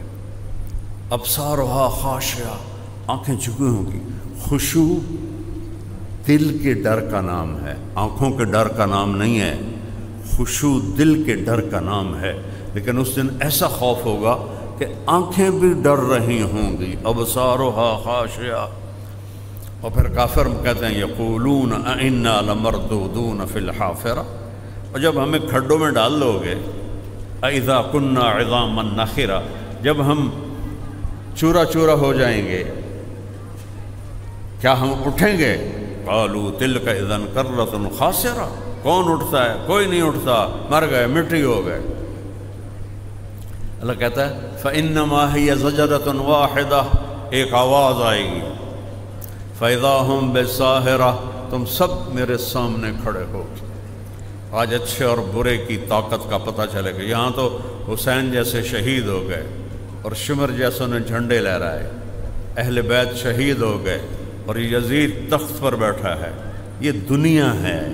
ابصارها خاشعہ، آنکھیں جھکی ہوں گی۔ خشوع دل کے ڈر کا نام ہے، آنکھوں کے ڈر کا نام نہیں ہے، خشوع دل کے ڈر کا نام ہے۔ لیکن اس دن ایسا خوف ہوگا کہ آنکھیں بھی ڈر رہی ہوں گی، ابصارها خاشعہ۔ اور پھر کافر کہتے ہیں یقولون اِنَّا لَمَرْدُودُونَ فِي الْحَافِرَةِ، اور جب ہمیں کھڈوں میں ڈال دو گے، اِذَا كُنَّا عِظَامًا نَخِرَةً، جب ہم چورا چورا ہو جائیں گے کیا ہم اٹھیں گے؟ قالوا تِلْكَ اِذًا كَرَّةٌ خَاسِرَةٌ، کون اٹھتا ہے؟ کوئی نہیں اٹھتا، مر گئے، مٹی ہو گئے۔ اللہ کہتا ہے فَإِنَّمَا هِيَ زَجْرَةٌ وَاحِدَةٌ، ایک آواز آئے گی، فَإِذَا هُمْ بِالسَّاهِرَةِ، تم سب میرے سامنے کھڑے ہو۔ آج اچھے اور برے کی طاقت کا پتہ چلے گا۔ یہاں تو حسین جیسے شہید ہو گئے اور شمر جیسوں نے جھنڈے لہرائے، اہل بیت شہید ہو گئے اور یزید تخت پر بیٹھا ہے۔ یہ دنیا ہے۔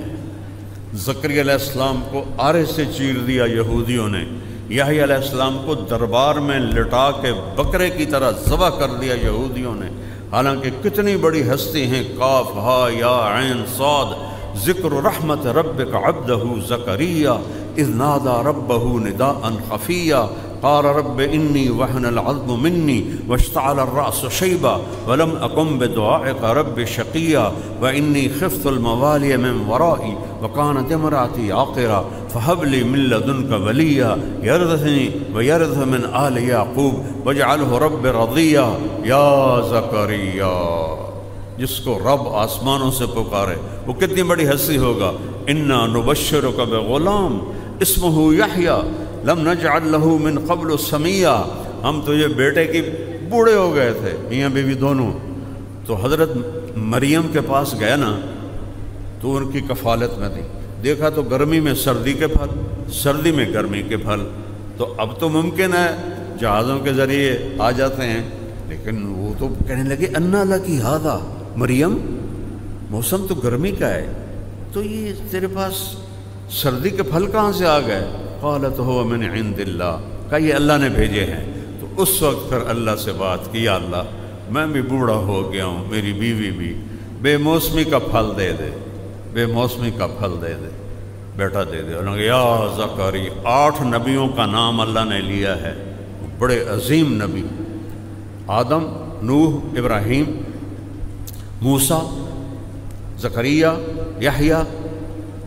زکریا علیہ السلام کو آرے سے چیر دیا یہودیوں نے، یحییٰ علیہ السلام کو دربار میں لٹا کے بکرے کی طرح ذبح کر دیا یہودیوں نے، حالانکہ کتنی بڑی ہستی ہیں۔ کاف ہا یا عین صاد، ذکر رحمت ربک عبدہ زکریا اذ نادى ربه نداء خفیا قال رب انی وهن العظم منی واشتعل الرأس شیبا ولم اقم بدعائک رب شقیا وانی خفت الموالی من ورائی وکانت امراتی عاقرا فہب لی من لدنک ولیا یرثنی ویرث من آل یعقوب واجعلہ رب رضیا یا زکریا۔ جس کو رب آسمانوں سے پکارے وہ کتنی بڑی ہستی ہوگا۔ انا نبشرک بغلام اسمہ یحییٰ لم نجعل لہ من قبل سمیہ، ہم تو یہ بیٹے کی بوڑھے ہو گئے تھے، میاں بیوی دونوں، تو حضرت مریم کے پاس گیا نا تو ان کی کفالت میں تھی، دیکھا تو گرمی میں سردی کے پھل، سردی میں گرمی کے پھل، تو اب تو ممکن ہے جہازوں کے ذریعے آ جاتے ہیں، لیکن وہ تو کہنے لگے انا لکی ھذا مریم، موسم تو گرمی کا ہے تو یہ تیرے پاس سردی کے پھل کہاں سے آ گئے؟ قالت هو من عند اللہ، کہا یہ اللہ نے بھیجے ہیں۔ تو اس وقت پھر اللہ سے بات کی، یا اللہ میں بھی بوڑھا ہو گیا ہوں، میری بیوی بھی، بے موسمی کا پھل دے دے، بے موسمی کا پھل دے دے۔ بیٹا دے دیا. انہوں نے کہا یا زکریا. 8 نبیوں کا نام اللہ نے لیا ہے، بڑے عظیم نبی: آدم، نوح، ابراہیم، موسیٰ، زکریا، یحییٰ،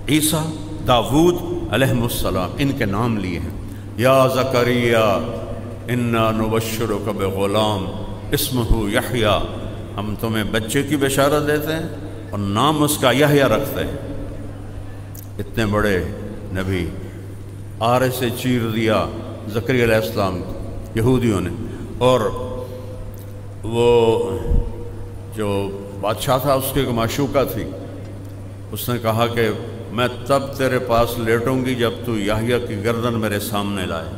عیسیٰ، داود علیہ السلام. ان کے نام لیے ہیں. یا زکریا انا نبشرک بغلام اسمہ یحییٰ. ہم تمہیں بچے کی بشارت دیتے ہیں اور نام اس کا یحییٰ رکھتے ہیں. اتنے بڑے نبی آرے سے چیر دیا زکریا علیہ السلام کو یہودیوں نے. اور وہ جو بادشاہ تھا اس کی ایک معشوقہ تھی، اس نے کہا کہ میں تب تیرے پاس لیٹوں گی جب تو یحییٰ کی گردن میرے سامنے لائے.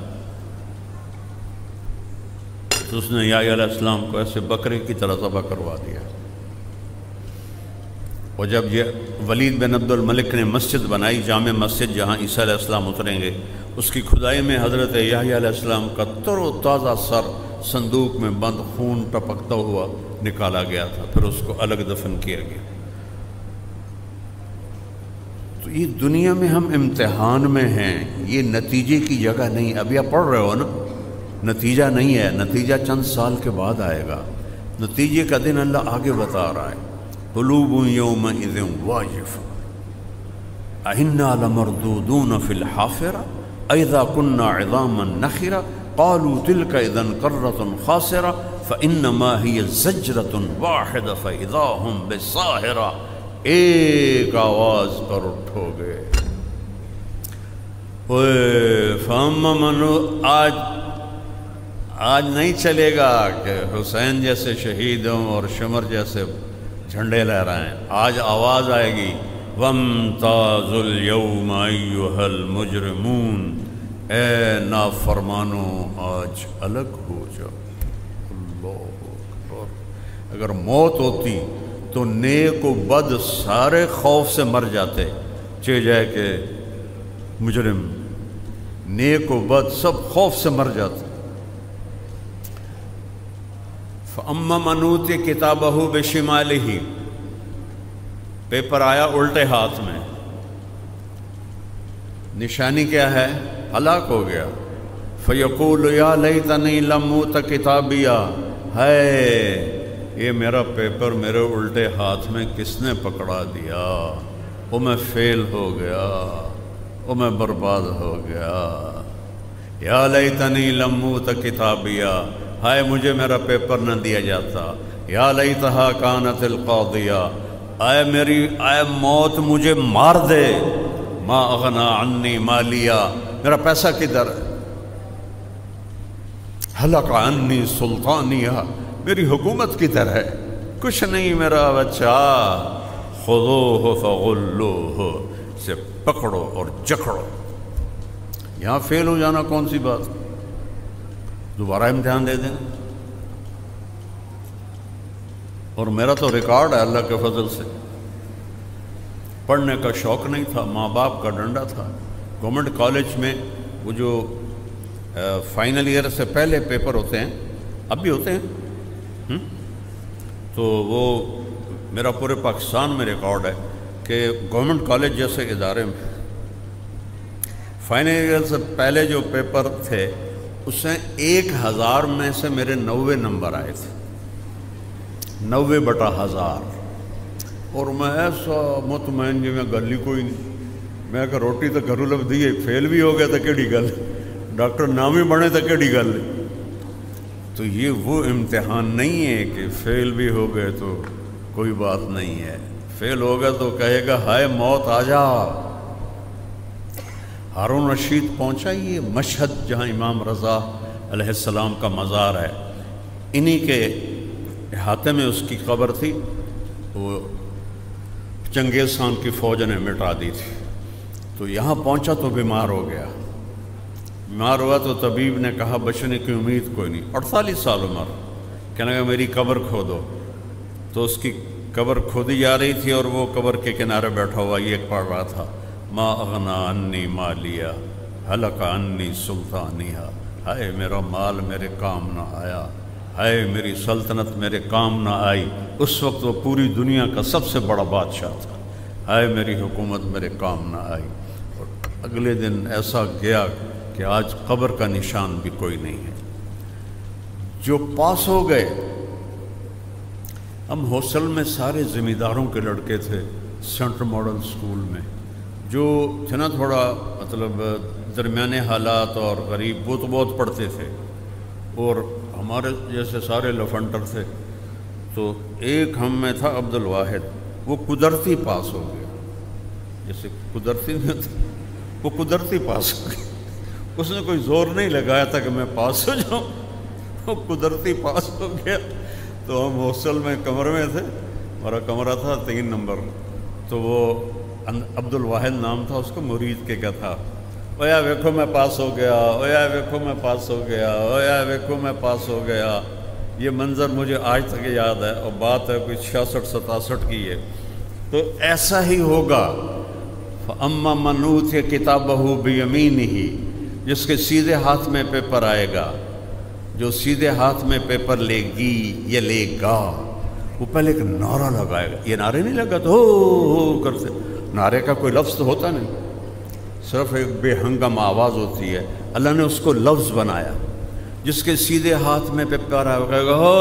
تو اس نے یحییٰ علیہ السلام کو ایسے بکرے کی طرح ذبح کروا دیا. اور جب یہ ولید بن عبد الملک نے مسجد بنائی، جامع مسجد جہاں عیسیٰ علیہ السلام اتریں گے، اس کی کھدائی میں حضرت یحییٰ علیہ السلام کا تر و تازہ سر صندوق میں بند خون ٹپکتا ہوا نکالا گیا تھا. پھر اس کو الگ دفن کیا گیا. تو یہ دنیا میں ہم امتحان میں ہیں، یہ نتیجے کی جگہ نہیں. ابھی آپ پڑھ رہے ہو نا، نتیجہ نہیں ہے، نتیجہ چند سال کے بعد آئے گا. نتیجے کا دن اللہ آگے بتا رہا ہے. قلوب یومئذ واجفہ اَإِنَّا لَمَرْدُودُونَ فِي الْحَافِرَةِ أَإِذَا كُنَّا عِظَامًا نَخِرَةً قَالُوا تِلْكَ إِذًا كَرَّةٌ خَاسِرَةٌ فَإِنَّمَا هِيَ زَجْرَةٌ وَاحِدَةٌ فَإِذَا هُمْ بِالسَّاهِرَةِ. ایک آواز پر اٹھو گے. آج نہیں چلے گا کہ حسین جیسے شہیدوں اور شمر جیسے جھنڈے لہرائیں. آج آواز آئے گی وَامْتَازُوا الْيَوْمَ أَيُّهَا الْمُجْرِمُونَ. اے نافرمانو آج الگ ہو جاؤ. اللہ اکبر. اگر موت ہوتی تو نیک و بد سارے خوف سے مر جاتے. چہ جائے کہ مجرم، نیک و بد سب خوف سے مر جاتے. فَأَمَّا مَنْ أُوتِیَ کِتَابَهُ بِشِمَالِهِ. پیپر آیا الٹے ہاتھ میں. نشانی کیا ہے؟ ہلاک ہو گیا. فَيَقُولُ يَا لَيْتَنِي لَمْ أُوتَ کِتَابِیَهْ. ہے یہ میرا پیپر میرے الٹے ہاتھ میں کس نے پکڑا دیا؟ وہ میں فیل ہو گیا، وہ میں برباد ہو گیا. یا لیتنی لم اوت کتابیہ. ہائے مجھے میرا پیپر نہ دیا جاتا. یا لیتہا کانت القاضیہ. اے موت مجھے مار دے. ما اغنا عنی مالیہ. میرا پیسہ کدھر ہے؟ ہلک عنی سلطانیہ. میری حکومت کدھر ہے؟ کچھ نہیں میرا بچہ. خذوہ فغلوہ. سے پکڑو اور جکڑو. یہاں فیل ہو جانا کون سی بات؟ دوبارہ امتحان دے دیں. اور میرا تو ریکارڈ ہے اللہ کے فضل سے. پڑھنے کا شوق نہیں تھا، ماں باپ کا ڈنڈا تھا. گورنمنٹ کالج میں وہ جو فائنل ایئر سے پہلے پیپر ہوتے ہیں، اب بھی ہوتے ہیں، تو وہ میرا پورے پاکستان میں ریکارڈ ہے کہ گورنمنٹ کالج جیسے ادارے میں فائنل ایئر سے پہلے جو پیپر تھے اس میں 1000 میں سے میرے 90 نمبر آئے تھے. 90/1000. اور میں ایسا مطمئن جی میں گل ہی کوئی نہیں. میں کہ روٹی تو گھروں لب دی. فیل بھی ہو گیا تو کیڑی گل، ڈاکٹر نام ہی بنے تو کیڑی گل. تو یہ وہ امتحان نہیں ہے کہ فیل بھی ہو گئے تو کوئی بات نہیں ہے. فیل ہوگا تو کہے گا ہائے موت آ جا. ہارون رشید پہنچا یہ مشہد جہاں امام رضا علیہ السلام کا مزار ہے، انہی کے احاطے میں اس کی قبر تھی. وہ چنگیز خان کی فوج نے مٹا دی تھی. تو یہاں پہنچا تو بیمار ہو گیا. بیمار ہوا تو طبیب نے کہا بچنے کی امید کوئی نہیں. 48 سال عمر. کہنے لگا میری قبر کھودو. تو اس کی قبر کھودی جا رہی تھی اور وہ قبر کے کنارے بیٹھا ہوا یہ پڑھ رہا تھا ما اغنا عنی مالیہ ہلک عنی سلطانیہ. ہائے میرا مال میرے کام نہ آیا، ہائے میری سلطنت میرے کام نہ آئی. اس وقت وہ پوری دنیا کا سب سے بڑا بادشاہ تھا. ہائے میری حکومت میرے کام نہ آئی. اور اگلے دن ایسا گیا کہ آج قبر کا نشان بھی کوئی نہیں ہے۔ جو پاس ہو گئے، ہم ہاسٹل میں سارے زمینداروں کے لڑکے تھے، سینٹرل ماڈل اسکول میں، جو تھے نا تھوڑا مطلب درمیانے حالات اور غریب، وہ تو بہت پڑھتے تھے، اور ہمارے جیسے سارے لفنٹر تھے۔ تو ایک ہم میں تھا عبد الواحد، وہ قدرتی پاس ہو گیا، جیسے قدرتی نہیں ہوتا، وہ قدرتی پاس ہو گیا، اس نے کوئی زور نہیں لگایا تھا کہ میں پاس ہو جاؤں، وہ قدرتی پاس ہو گیا۔ تو ہم ہاسٹل میں کمرے میں تھے، ہمارا کمرہ تھا 3 نمبر، تو وہ عبد الواحد نام تھا اس کو، مرید کے کیا تھا، اویا ویکھو میں پاس ہو گیا، اویا ویکھو میں پاس ہو گیا، اویا ویکھو میں پاس ہو گیا۔ یہ منظر مجھے آج تک یاد ہے، اور بات ہے کوئی 66-67 کی ہے۔ تو ایسا ہی ہوگا، فَأَمَّا مَنْ أُوتِيَ كِتَابَهُ بِيَمِينِهِ، جس کے سیدھے ہاتھ میں پیپر آئے گا، جو سیدھے ہاتھ میں پیپر لے گی یا لے گا، وہ پہلے ایک نعرہ لگائے گا۔ یہ نعرے نہیں لگا تو ہو کرتے، نعرے کا کوئی لفظ تو ہوتا نہیں، صرف ایک بے ہنگم آواز ہوتی ہے۔ اللہ نے اس کو لفظ بنایا، جس کے سیدھے ہاتھ میں پیپر آئے گا، کہے گا ہو،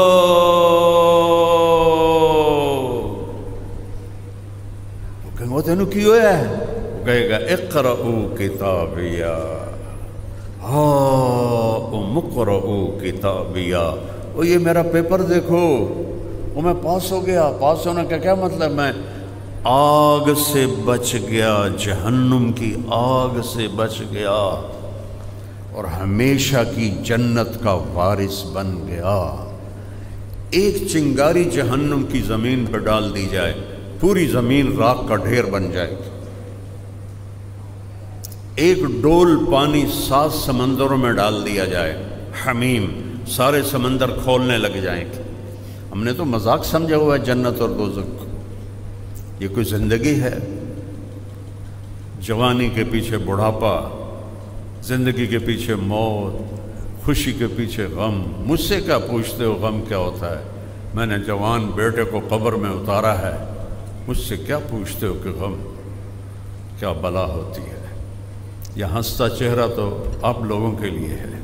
وہ کہیں گے تینوں کی ہویا ہے، وہ کہے گا اقرؤوا کتابیا، اقرؤوا کتابیا، وہ یہ میرا پیپر دیکھو، وہ میں پاس ہو گیا۔ پاس ہونے کا کیا مطلب؟ میں آگ سے بچ گیا، جہنم کی آگ سے بچ گیا، اور ہمیشہ کی جنت کا وارث بن گیا۔ ایک چنگاری جہنم کی زمین پر ڈال دی جائے، پوری زمین راکھ کا ڈھیر بن جائے گی۔ ایک ڈول پانی 7 سمندروں میں ڈال دیا جائے، حمیم، سارے سمندر کھولنے لگ جائیں گے۔ ہم نے تو مذاق سمجھا ہوا ہے جنت اور دوزخ، یہ کوئی زندگی ہے؟ جوانی کے پیچھے بڑھاپا، زندگی کے پیچھے موت، خوشی کے پیچھے غم۔ مجھ سے کیا پوچھتے ہو غم کیا ہوتا ہے؟ میں نے جوان بیٹے کو قبر میں اتارا ہے، مجھ سے کیا پوچھتے ہو کہ غم کیا بلا ہوتی ہے؟ یہ ہنستا چہرہ تو آپ لوگوں کے لیے ہے،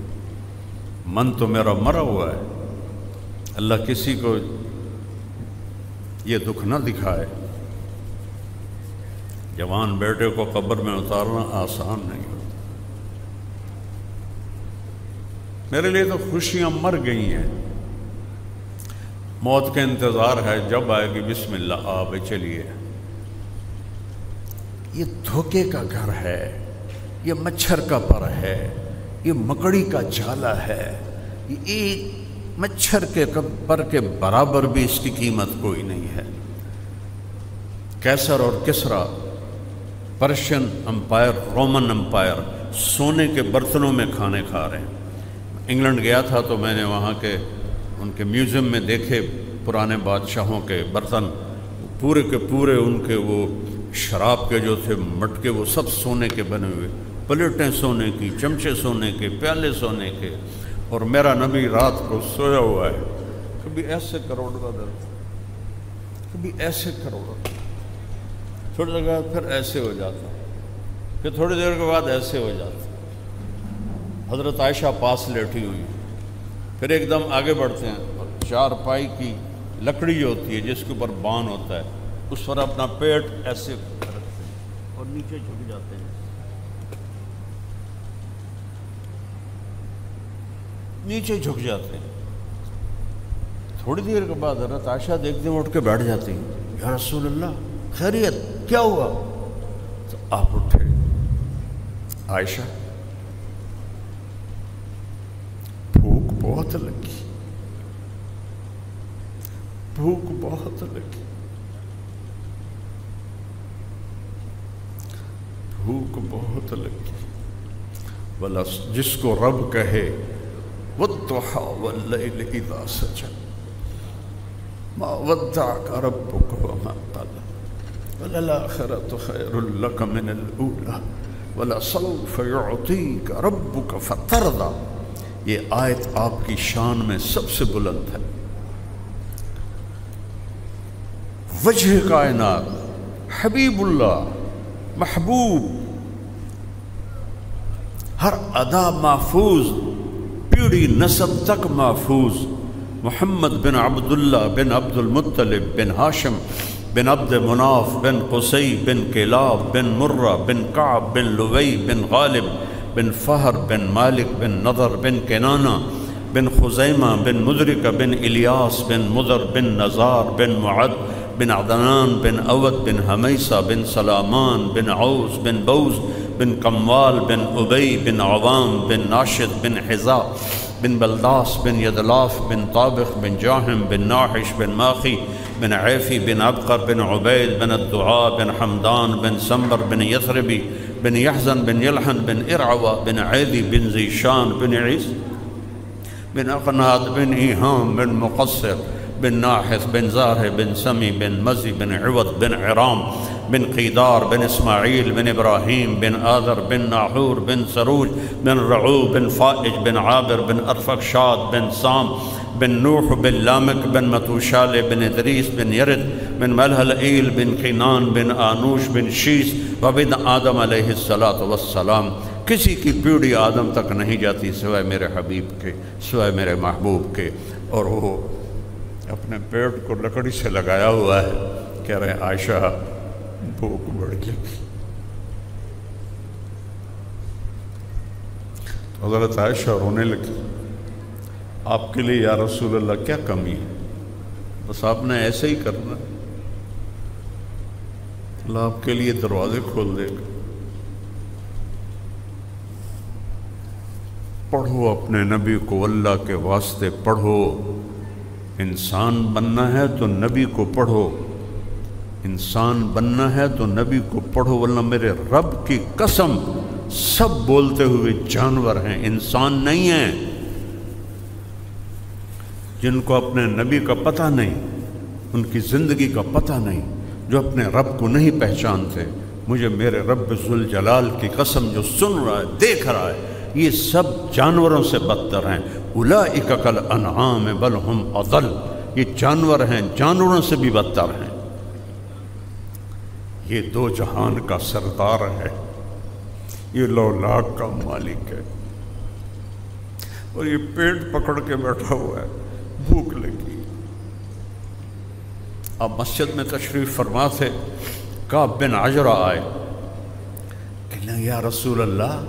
من تو میرا مرا ہوا ہے۔ اللہ کسی کو یہ دکھ نہ دکھائے۔ جوان بیٹے کو قبر میں اتارنا آسان نہیں ہوتا۔ میرے لیے تو خوشیاں مر گئی ہیں، موت کا انتظار ہے، جب آئے گی بسم اللہ، آبے چلیے۔ یہ دھوکے کا گھر ہے، یہ مچھر کا پر ہے، یہ مکڑی کا جالا ہے، یہ ایک مچھر کے پر کے برابر بھی اس کی قیمت کوئی نہیں ہے۔ کیسر اور کسرا، پرشین امپائر، رومن امپائر، سونے کے برتنوں میں کھانے کھا رہے ہیں۔ انگلینڈ گیا تھا تو میں نے وہاں کے ان کے میوزیم میں دیکھے پرانے بادشاہوں کے برتن، پورے کے پورے ان کے وہ شراب کے جو تھے مٹکے، وہ سب سونے کے بنے ہوئے، پلیٹیں سونے کی، چمچے سونے کے، پیالے سونے کے۔ اور میرا نبی رات کو سویا ہوا ہے، کبھی ایسے کروڑا درد، کبھی ایسے کروڑا، تھوڑی دیر بعد پھر ایسے ہو جاتا، پھر تھوڑی دیر کے بعد ایسے ہو جاتا۔ حضرت عائشہ پاس لیٹی ہوئی، پھر ایک دم آگے بڑھتے ہیں، اور 4 پائی کی لکڑی ہوتی ہے جس کے اوپر بان ہوتا ہے، اس پر اپنا پیٹ ایسے رکھتے ہیں اور نیچے جھک جاتے ہیں، نیچے جھک جاتے ہیں۔ تھوڑی دیر کے بعد حضرت عائشہ دیکھتے ہیں، اٹھ کے بیٹھ جاتی ہیں، یا رسول اللہ خیریت، کیا ہوا؟ تو آپ اٹھے، عائشہ بھوک بہت لگی، بھوک بہت لگی، بھوک بہت لگی۔ بلا جس کو رب کہے والضحى والليل إذا سجى ما ودعك ربك وما قلى وللآخرة خير لك من الأولى ولسوف يعطيك ربك فترضى۔ یہ آیت آپ کی شان میں سب سے بلند ہے۔ وجہ کائنات، حبیب اللہ، محبوب، ہر ادا محفوظ، پیڑھی نسب تک محفوظ۔ محمد بن عبداللہ بن عبد المطلب بن ہاشم بن عبد مناف بن قصی بن کلاب بن مرہ بن کعب بن لوی بن غالب بن فہر بن مالک بن نضر بن کنانہ بن خزیمہ بن مدرکہ بن الیاس بن مضر بن نزار بن معد بن عدنان بن اود بن حمیسہ بن سلامان بن عوس بن بوز بن قموال بن ابی بن عوام بن ناشد بن حذا بن بلداس بن یدلاف بن طابخ بن جاہم بن ناحش بن ماخی بن عیفی بن عبقر بن عبید بن الدعاء بن حمدان بن سمبر بن یثربی بن یحزن بن یلحن بن ارعوہ بن عیدی بن ذیشان بن عیس بن اقناد بن ایہام بن مقصر بن ناحث بن زارہ بن سمی بن مزی بن عوض بن عرام بن قیدار بن اسماعیل بن ابراہیم بن آذر بن ناحور بن سروج بن رعو بن فائج بن عابر بن ارفقشاد بن سام بن نوح بن لامک بن متوشال بن ادریس بن یرد بن ملحلئیل بن قینان بن آنوش بن شیس وبن آدم علیہ السلام۔ کسی کی پیڑھی آدم تک نہیں جاتی سوائے میرے حبیب کے، سوائے میرے محبوب کے، اور وہ اپنے پیٹ کو لکڑی سے لگایا ہوا ہے، کہہ رہے ہیں عائشہ بھوک بڑھ گئی۔ حضرت عائشہ رونے لگی، آپ کے لیے یا رسول اللہ کیا کمی ہے، بس آپ نے ایسے ہی کرنا، اللہ آپ کے لیے دروازے کھول دے گا۔ پڑھو اپنے نبی کو، اللہ کے واسطے پڑھو۔ انسان بننا ہے تو نبی کو پڑھو، انسان بننا ہے تو نبی کو پڑھو، ورنہ میرے رب کی قسم سب بولتے ہوئے جانور ہیں، انسان نہیں ہیں۔ جن کو اپنے نبی کا پتہ نہیں، ان کی زندگی کا پتہ نہیں، جو اپنے رب کو نہیں پہچانتے، مجھے میرے رب ذوالجلال کی قسم جو سن رہا ہے، دیکھ رہا ہے، یہ سب جانوروں سے بدتر ہیں۔ اولئک کالانعام بل ہم اضل، یہ جانور ہیں، جانوروں سے بھی بدتر ہیں۔ یہ دو جہان کا سردار ہے، یہ لولاک کا مالک ہے، اور یہ پیٹ پکڑ کے بیٹھا ہوا ہے، بھوک لگی۔ اب مسجد میں تشریف فرما تھے، کعب بن عجرہ آئے، کہنے یا رسول اللہ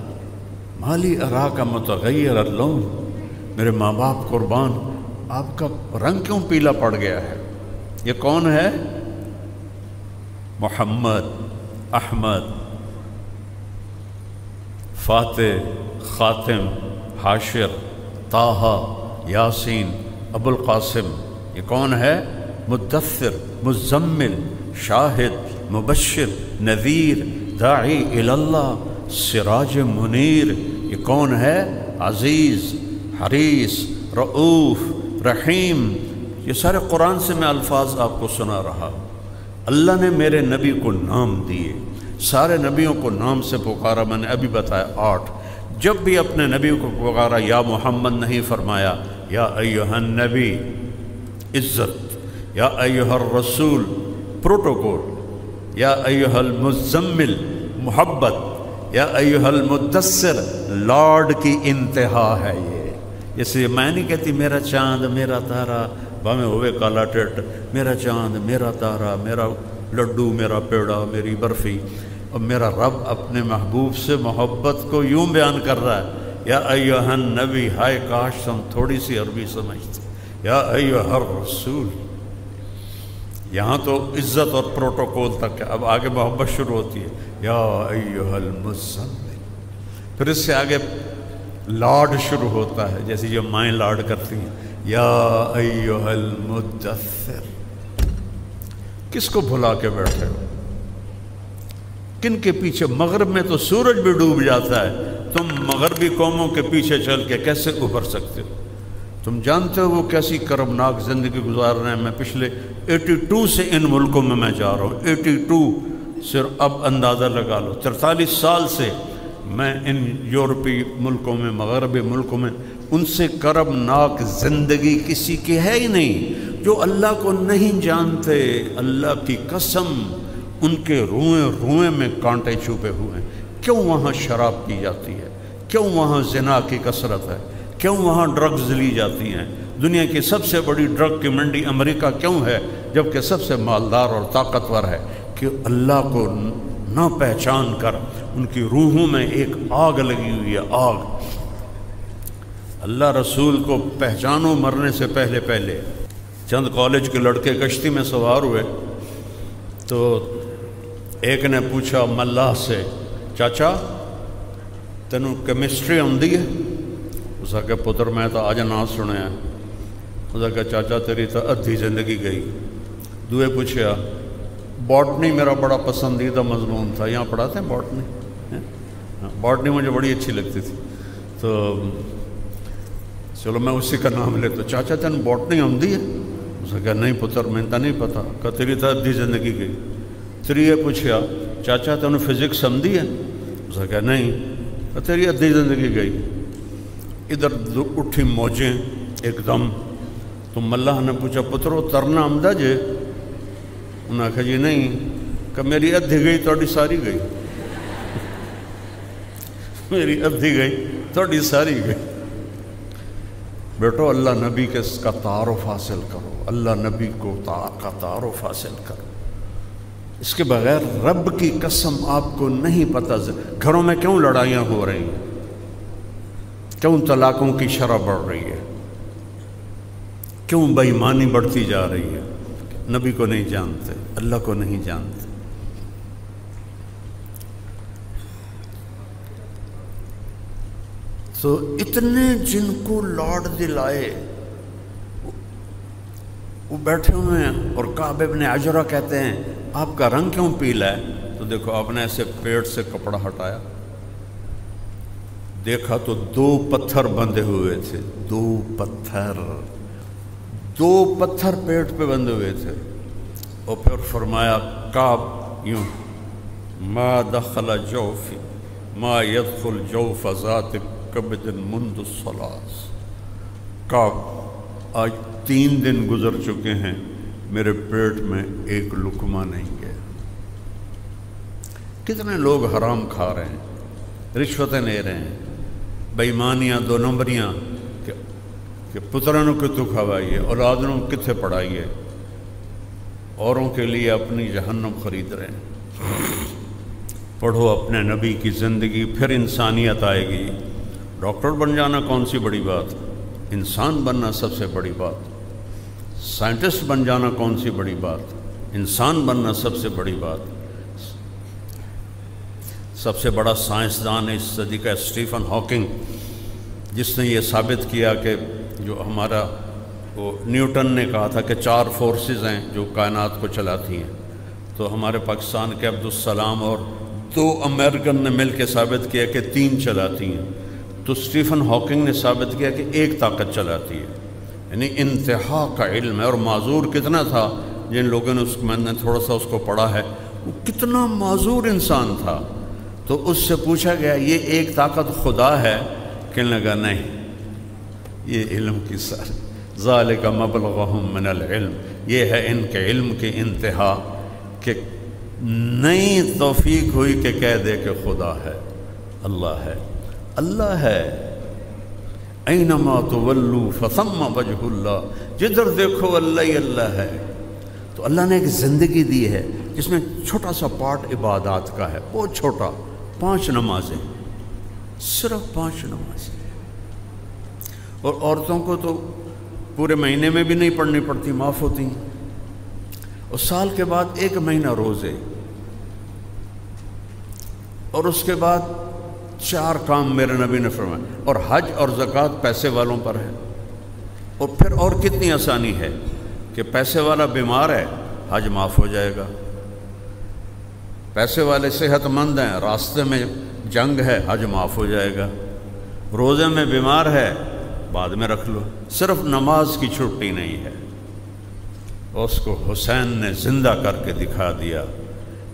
مالی اراک متغیر اللون، میرے ماں باپ قربان، آپ کا رنگ کیوں پیلا پڑ گیا ہے؟ یہ کون ہے؟ محمد، احمد، فاتح، خاتم، حاشر، طٰہٰ، یاسین، ابو القاسم، یہ کون ہے؟ مدثر، مزمل، شاہد، مبشر، نذیر، داعی اللہ، سراج منیر، یہ کون ہے؟ عزیز، حریص، رؤوف، رحیم۔ یہ سارے قرآن سے میں الفاظ آپ کو سنا رہا ہوں۔ اللہ نے میرے نبی کو نام دیے، سارے نبیوں کو نام سے پکارا، میں نے ابھی بتایا 8۔ جب بھی اپنے نبی کو پکارا یا محمد نہیں فرمایا، یا ایھا النبی عزت، یا ایھا الرسول پروٹوکول، یا ایھا المزمل محبت، یا ایھا المدثر لاڈ کی انتہا ہے۔ یہ جیسے میں نہیں کہتی میرا چاند میرا تارا باہیں ہوئے کالا ٹٹ، میرا چاند میرا تارا، میرا لڈو میرا پیڑا میری برفی، اور میرا رب اپنے محبوب سے محبت کو یوں بیان کر رہا ہے، یا ایھا النبی، ہائے کاش ہم تھوڑی سی عربی سمجھتے، یا ایھا الرسول۔ یہاں تو عزت اور پروٹوکول تک ہے، اب آگے محبت شروع ہوتی ہے، یا ایھا المزمل، پھر اس سے آگے لاڈ شروع ہوتا ہے، جیسے جو مائیں لاڈ کرتی ہیں، یا ایھا المدثر۔ کس کو بھلا کے بیٹھے ہو؟ کن کے پیچھے؟ مغرب میں تو سورج بھی ڈوب جاتا ہے، تم مغربی قوموں کے پیچھے چل کے کیسے ابھر سکتے ہو؟ تم جانتے ہو وہ کیسی کرمناک زندگی گزار رہے ہیں۔ میں پچھلے 82 سے ان ملکوں میں جا رہا ہوں، 82 صرف اب اندازہ لگا لو، 43 سال سے میں ان یورپی ملکوں میں، مغربی ملکوں میں، ان سے کرمناک زندگی کسی کی ہے ہی نہیں۔ جو اللہ کو نہیں جانتے، اللہ کی قسم ان کے روئیں روئیں میں کانٹے چھپے ہوئے ہیں۔ کیوں وہاں شراب پی جاتی ہے؟ کیوں وہاں زنا کی کثرت ہے؟ کیوں وہاں ڈرگز لی جاتی ہیں؟ دنیا کی سب سے بڑی ڈرگ کی منڈی امریکہ کیوں ہے جبکہ سب سے مالدار اور طاقتور ہے؟ کہ اللہ کو نہ پہچان کر ان کی روحوں میں ایک آگ لگی ہوئی ہے، آگ۔ اللہ رسول کو پہچانو مرنے سے پہلے پہلے۔ چند کالج کے لڑکے کشتی میں سوار ہوئے تو ایک نے پوچھا ملاح سے، چاچا تینوں کیمسٹری آندی ہے؟ اس نے کہا پتر میں تو آج نہ سنیا۔ اس نے کہا چاچا تیری تو ادھی زندگی گئی۔ دوئے پوچھا باٹنی میرا بڑا پسندیدہ مضمون تھا، یہاں پڑھاتے ہیں باٹنی؟ باٹنی مجھے بڑی اچھی لگتی تھی، تو چلو میں اسی کا نام لیتا۔ چاچا تین باٹنی آندی ہے؟ اس نے کہا نہیں پتر میں تو نہیں پتا۔ کہا تیری تو ادھی زندگی گئی۔ تریے پوچھا چاچا تینوں فزکس آندی ہے؟ اس نے کہا نہیں۔ کہا تیری ادھی زندگی گئی۔ ادھر اٹھی موجیں ایک دم، تو ملاح نے پوچھا پترو ترنا آمدہ جے؟ انہوں نے کہا جی نہیں۔ کہ میری ادھی گئی تھوڑی ساری گئی، میری ادھی گئی تھوڑی ساری گئی۔ بیٹو اللہ نبی کا تعارف حاصل کرو، اللہ نبی کو کا تعارف حاصل کرو، اس کے بغیر رب کی قسم آپ کو نہیں پتہ گھروں میں کیوں لڑائیاں ہو رہی ہیں، کیوں طلاقوں کی شرح بڑھ رہی ہے، کیوں بے ایمانی بڑھتی جا رہی ہے؟ نبی کو نہیں جانتے، اللہ کو نہیں جانتے۔ تو اتنے جن کو لاڈ دلائے وہ بیٹھے ہوئے ہیں، اور کعب ابن عجرہ کہتے ہیں آپ کا رنگ کیوں پیلا ہے؟ تو دیکھو آپ نے ایسے پیٹ سے کپڑا ہٹایا، دیکھا تو 2 پتھر بندھے ہوئے تھے، 2 پتھر پیٹ پہ بندھے ہوئے تھے۔ اور پھر فرمایا کعب یوں ما دخل جوفی ما يدخل جوف ذات کبد منذ الصلاۃ۔ کعب آج 3 دن گزر چکے ہیں میرے پیٹ میں ایک لقمہ نہیں گیا۔ کتنے لوگ حرام کھا رہے ہیں، رشوتیں لے رہے ہیں، بے ایمانیاں 2 نمبریاں، کہ پترانوں کو تو کھوائیے، اولادوں کتنے پڑھائیے، اوروں کے لیے اپنی جہنم خرید رہے ہیں۔ پڑھو اپنے نبی کی زندگی، پھر انسانیت آئے گی۔ ڈاکٹر بن جانا کون سی بڑی بات، انسان بننا سب سے بڑی بات۔ سائنٹسٹ بن جانا کون سی بڑی بات، انسان بننا سب سے بڑی بات۔ سب سے بڑا سائنسدان اس صدی کا اسٹیفن ہاکنگ، جس نے یہ ثابت کیا کہ جو ہمارا وہ نیوٹن نے کہا تھا کہ 4 فورسز ہیں جو کائنات کو چلاتی ہیں، تو ہمارے پاکستان کے عبدالسلام اور 2 امریکن نے مل کے ثابت کیا کہ 3 چلاتی ہیں، تو اسٹیفن ہاکنگ نے ثابت کیا کہ 1 طاقت چلاتی ہے۔ یعنی انتہا کا علم ہے، اور معذور کتنا تھا جن لوگوں نے میں نے تھوڑا سا اس کو پڑھا ہے، وہ کتنا معذور انسان تھا۔ تو اس سے پوچھا گیا یہ 1 طاقت خدا ہے؟ کہنے لگا نہیں، یہ علم کی سر ذالک مبلغہم من العلم، یہ ہے ان کے علم کی انتہا، کہ نئی توفیق ہوئی کہ کہہ دے کہ خدا ہے، اللہ ہے، اللہ ہے۔ اینما تولوا فثم وجہ اللہ، جدھر دیکھو اللہ ہی اللہ ہے۔ تو اللہ نے ایک زندگی دی ہے جس میں چھوٹا سا پارٹ عبادات کا ہے، بہت چھوٹا، 5 نمازیں، صرف 5 نمازیں۔ اور عورتوں کو تو پورے مہینے میں بھی نہیں پڑھنی پڑتی، معاف ہوتی ہیں، اور سال کے بعد 1 مہینہ روزے، اور اس کے بعد 4 کام میرے نبی نے فرمایا، اور حج اور زکوٰۃ پیسے والوں پر ہے۔ اور پھر اور کتنی آسانی ہے کہ پیسے والا بیمار ہے، حج معاف ہو جائے گا، پیسے والے صحت مند ہیں، راستے میں جنگ ہے، حج معاف ہو جائے گا، روزے میں بیمار ہے بعد میں رکھ لو، صرف نماز کی چھٹی نہیں ہے۔ اس کو حسین نے زندہ کر کے دکھا دیا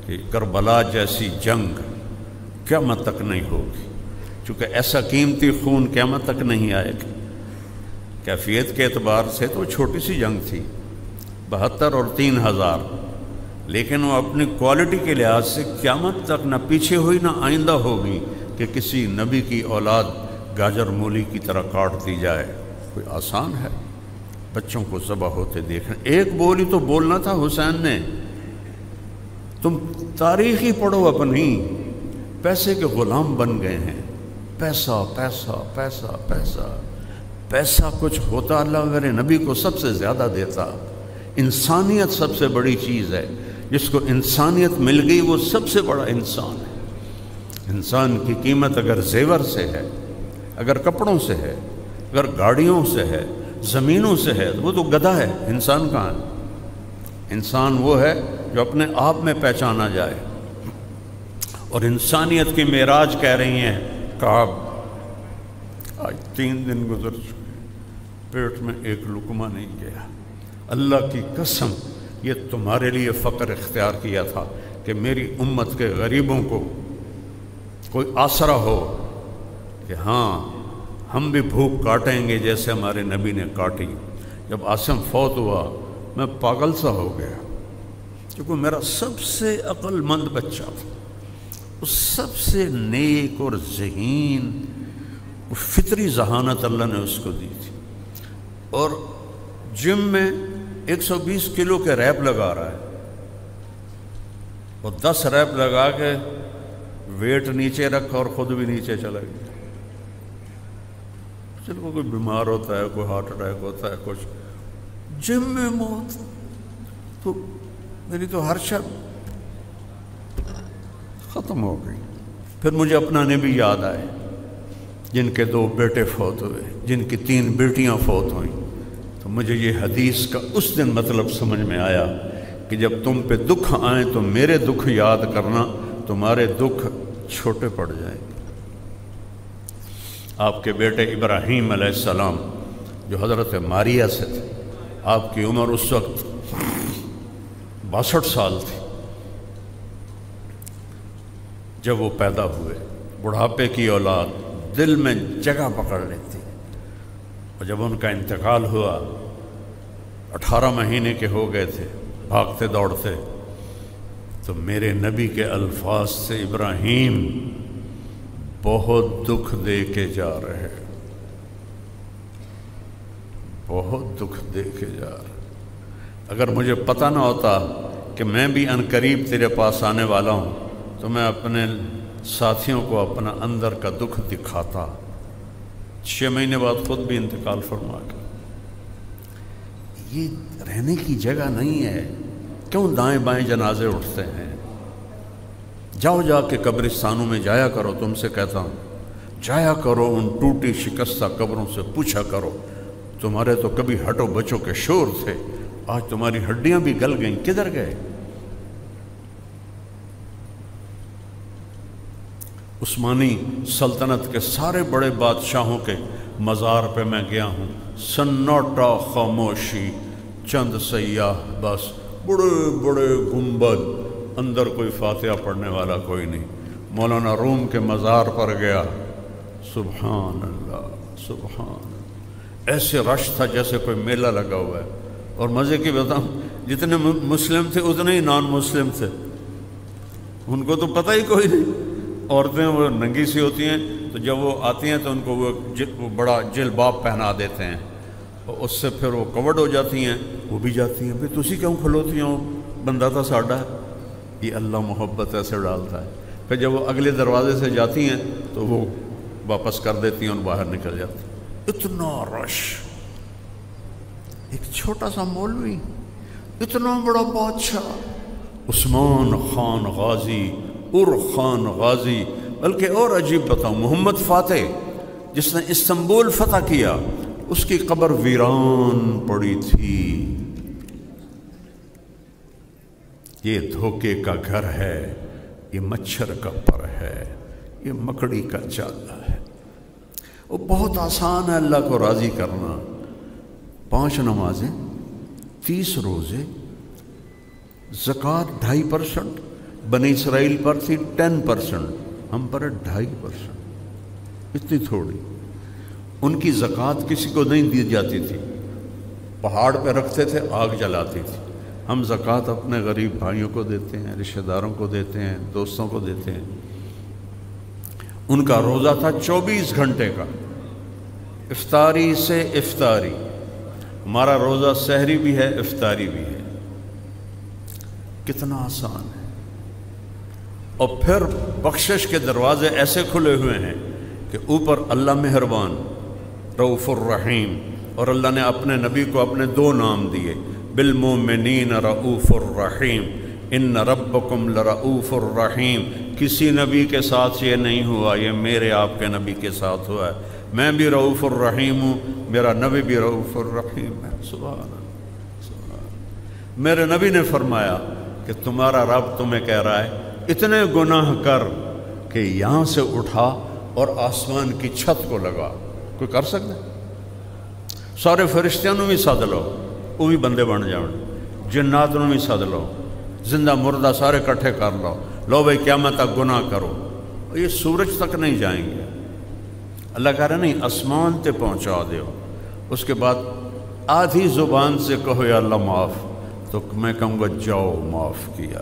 کہ کربلا جیسی جنگ قیامت تک نہیں ہوگی، چونکہ ایسا قیمتی خون قیامت تک نہیں آئے گا۔ کیفیت کے اعتبار سے تو چھوٹی سی جنگ تھی، 72 اور 3000، لیکن وہ اپنی کوالٹی کے لحاظ سے قیامت تک نہ پیچھے ہوئی نہ آئندہ ہوگی، کہ کہ کسی نبی کی اولاد گاجر مولی کی طرح کاٹ دی جائے؟ کوئی آسان ہے؟ بچوں کو ذبح ہوتے دیکھنا، ایک بولی تو بولنا تھا حسین نے۔ تم تاریخ ہی پڑھو اپنی، پیسے کے غلام بن گئے ہیں، پیسہ پیسہ پیسہ پیسہ پیسہ کچھ ہوتا اللہ میرے نبی کو سب سے زیادہ دیتا۔ انسانیت سب سے بڑی چیز ہے، جس کو انسانیت مل گئی وہ سب سے بڑا انسان ہے۔ انسان کی قیمت اگر زیور سے ہے، اگر کپڑوں سے ہے، اگر گاڑیوں سے ہے، زمینوں سے ہے، وہ تو گدھا ہے۔ انسان کہاں ہے؟ انسان وہ ہے جو اپنے آپ میں پہچانا جائے۔ اور انسانیت کی معراج کہہ رہی ہیں کعب، آج 3 دن گزر چکے، پیٹ میں ایک لقمہ نہیں گیا۔ اللہ کی قسم یہ تمہارے لیے فقر اختیار کیا تھا کہ میری امت کے غریبوں کو کوئی آسرا ہو، کہ ہاں ہم بھی بھوک کاٹیں گے جیسے ہمارے نبی نے کاٹی۔ جب عاصم فوت ہوا میں پاگل سا ہو گیا، کیونکہ میرا سب سے عقل مند بچہ تھا، اس سب سے نیک اور ذہین فطری ذہانت اللہ نے اس کو دی تھی، اور جم میں 120 کلو کے ریپ لگا رہا ہے، اور 10 ریپ لگا کے ویٹ نیچے رکھا اور خود بھی نیچے چلا گیا۔ چلو کوئی بیمار ہوتا ہے، کوئی ہارٹ اٹیک ہوتا ہے، کچھ جم میں موت، تو میری تو ہر شب ختم ہو گئی۔ پھر مجھے اپنا نبی یاد آئے جن کے 2 بیٹے فوت ہوئے، جن کی 3 بیٹیاں فوت ہوئیں، تو مجھے یہ حدیث کا اس دن مطلب سمجھ میں آیا کہ جب تم پہ دکھ آئیں تو میرے دکھ یاد کرنا، تمہارے دکھ چھوٹے پڑ جائیں گے۔ آپ کے بیٹے ابراہیم علیہ السلام جو حضرت ماریہ سے تھے، آپ کی عمر اس وقت 62 سال تھی جب وہ پیدا ہوئے۔ بڑھاپے کی اولاد دل میں جگہ پکڑ لیتی، اور جب ان کا انتقال ہوا 18 مہینے کے ہو گئے تھے، بھاگتے دوڑتے، تو میرے نبی کے الفاظ سے ابراہیم بہت دکھ دے کے جا رہے، بہت دکھ دے کے جا رہے۔ اگر مجھے پتہ نہ ہوتا کہ میں بھی عنقریب تیرے پاس آنے والا ہوں تو میں اپنے ساتھیوں کو اپنا اندر کا دکھ دکھاتا۔ 6 مہینے بعد خود بھی انتقال فرما گیا۔ یہ رہنے کی جگہ نہیں ہے، کیوں دائیں بائیں جنازے اٹھتے ہیں؟ جاؤ جا کے قبرستانوں میں جایا کرو، تم سے کہتا ہوں جایا کرو، ان ٹوٹی شکستہ قبروں سے پوچھا کرو، تمہارے تو کبھی ہٹو بچوں کے شور تھے، آج تمہاری ہڈیاں بھی گل گئیں، کدھر گئے؟ عثمانی سلطنت کے سارے بڑے بادشاہوں کے مزار پہ میں گیا ہوں، سناٹا، خاموشی، چند سیاح بس، بڑے بڑے گنبد، اندر کوئی فاتحہ پڑھنے والا کوئی نہیں۔ مولانا روم کے مزار پر گیا، سبحان اللہ سبحان اللہ، ایسے رش تھا جیسے کوئی میلہ لگا ہوا ہے۔ اور مزے کی بتاؤں، جتنے مسلم تھے اتنے ہی نان مسلم تھے، ان کو تو پتہ ہی کوئی نہیں۔ عورتیں وہ ننگی سی ہوتی ہیں، تو جب وہ آتی ہیں تو ان کو وہ بڑا جلباب پہنا دیتے ہیں، اور اس سے پھر وہ کورڈ ہو جاتی ہیں، وہ بھی جاتی ہیں۔ پھر تسی کیوں کھلوتی ہیں؟ بندہ تھا ساڈا ہے۔ یہ اللہ محبت ایسے ڈالتا ہے۔ پھر جب وہ اگلے دروازے سے جاتی ہیں تو وہ واپس کر دیتی ہیں اور باہر نکل جاتی ہیں۔ اتنا رش، ایک چھوٹا سا مولوی، اتنا بڑا بادشاہ، عثمان خان غازی، خان غازی، بلکہ اور عجیب بتاؤں، محمد فاتح جس نے استنبول فتح کیا، اس کی قبر ویران پڑی تھی۔ یہ دھوکے کا گھر ہے، یہ مچھر کا پر ہے، یہ مکڑی کا جالا ہے۔ وہ بہت آسان ہے اللہ کو راضی کرنا۔ 5 نمازیں، 30 روزے، زکوٰۃ 2.5%، بنی اسرائیل پر تھی 10%، ہم پر 2.5%، اتنی تھوڑی۔ ان کی زکوٰۃ کسی کو نہیں دی جاتی تھی، پہاڑ پہ رکھتے تھے، آگ جلاتی تھی۔ ہم زکوٰۃ اپنے غریب بھائیوں کو دیتے ہیں، رشتہ داروں کو دیتے ہیں، دوستوں کو دیتے ہیں۔ ان کا روزہ تھا 24 گھنٹے کا، افطاری سے افطاری۔ ہمارا روزہ سحری بھی ہے، افطاری بھی ہے، کتنا آسان ہے۔ اور پھر بخشش کے دروازے ایسے کھلے ہوئے ہیں کہ اوپر اللہ مہربان، رؤوف الرحیم، اور اللہ نے اپنے نبی کو اپنے 2 نام دیے، بالمؤمنین رؤوف الرحیم، ان ربکم لرؤوف الرحیم۔ کسی نبی کے ساتھ یہ نہیں ہوا، یہ میرے آپ کے نبی کے ساتھ ہوا ہے۔ میں بھی رؤوف الرحیم ہوں، میرا نبی بھی رؤوف الرحیم ہے۔ سبحان اللہ، سبحان اللہ۔ میرے نبی نے فرمایا کہ تمہارا رب تمہیں کہہ رہا ہے اتنے گناہ کر کہ یہاں سے اٹھا اور آسمان کی چھت کو لگا۔ کوئی کر سکتا ہے؟ سارے فرشتیاں نوں بھی سد لو، وہ بھی بندے بن جاؤ، جنات نوں بھی سد لو، زندہ مردہ سارے کٹھے کر لو بھائی قیامت تک گناہ کرو، یہ سورج تک نہیں جائیں گے۔ اللہ کہہ رہا نہیں، آسمان تے پہنچا دیو۔ اس کے بعد آدھی زبان سے کہو یا اللہ معاف، تو میں کہوں گا جاؤ معاف کیا،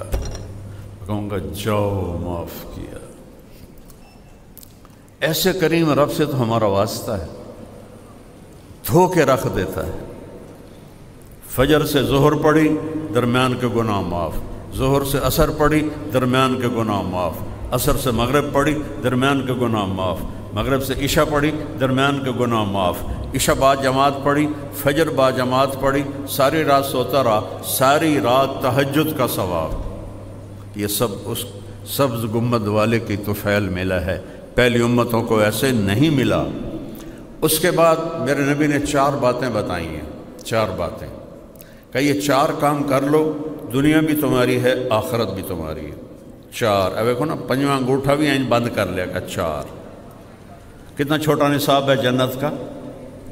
کہوں گا جاؤ معاف کیا۔ ایسے کریم رب سے تو ہمارا واسطہ ہے، دھو کے رکھ دیتا ہے۔ فجر سے ظہر پڑھی، درمیان کے گناہ معاف، ظہر سے عصر پڑھی، درمیان کے گناہ معاف، عصر سے مغرب پڑھی، درمیان کے گناہ معاف، مغرب سے عشاء پڑھی، درمیان کے گناہ معاف، عشاء با جماعت پڑھی، فجر با جماعت پڑھی، ساری رات سوتا رہا، ساری رات تہجد کا ثواب۔ یہ سب اس سبز گنبد والے کی طفیل ملا ہے، پہلی امتوں کو ایسے نہیں ملا۔ اس کے بعد میرے نبی نے 4 باتیں بتائی ہیں، 4 باتیں کہ یہ 4 کام کر لو، دنیا بھی تمہاری ہے، آخرت بھی تمہاری ہے۔ 4 اب دیکھو نا، 5واں انگوٹھا بھی این بند کر لیا کہ 4۔ کتنا چھوٹا نصاب ہے جنت کا،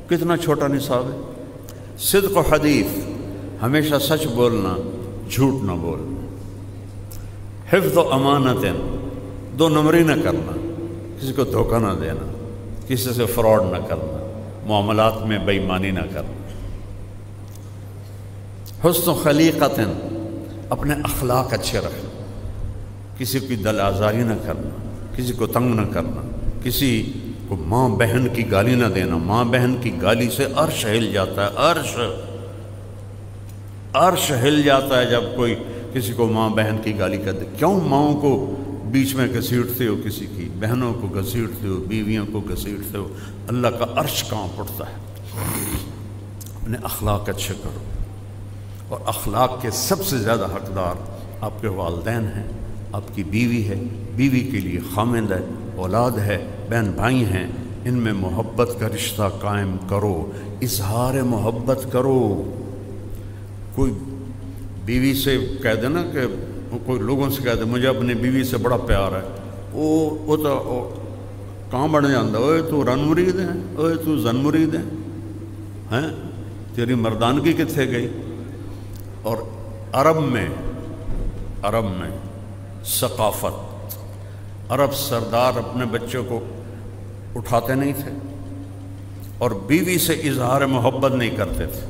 کتنا چھوٹا نصاب ہے۔ صدق و حدیث، ہمیشہ سچ بولنا، جھوٹ نہ بولنا۔ حفظ و امانت، 2 نمبری نہ کرنا، کسی کو دھوکہ نہ دینا، کسی سے فراڈ نہ کرنا، معاملات میں بے ایمانی نہ کرنا۔ حسن خلیقت، اپنے اخلاق اچھے رکھنا، کسی کی دل آزاری نہ کرنا، کسی کو تنگ نہ کرنا، کسی کو ماں بہن کی گالی نہ دینا۔ ماں بہن کی گالی سے عرش ہل جاتا ہے، عرش ہل جاتا ہے جب کوئی کسی کو ماں بہن کی گالی کر دے۔ کیوں ماؤں کو بیچ میں گھسیٹتے ہو، کسی کی بہنوں کو گھسیٹتے ہو، بیویوں کو گھسیٹتے ہو؟ اللہ کا عرش کانپ اٹھتا ہے۔ اپنے اخلاق اچھے کرو، اور اخلاق کے سب سے زیادہ حقدار آپ کے والدین ہیں، آپ کی بیوی ہے، بیوی کے لیے خامند ہے، اولاد ہے، بہن بھائی ہیں، ان میں محبت کا رشتہ قائم کرو، اظہار محبت کرو۔ کوئی بیوی سے کہہ دے نا کہ کوئی لوگوں سے کہہ دے مجھے اپنی بیوی سے بڑا پیار ہے، وہ تو کہاں بڑھ جاتا، اوے تو رن مرید ہے، اوے تو زن مرید ہے، تیری مردانگی کتنے گئی؟ اور عرب میں ثقافت، عرب سردار اپنے بچوں کو اٹھاتے نہیں تھے اور بیوی سے اظہار محبت نہیں کرتے تھے۔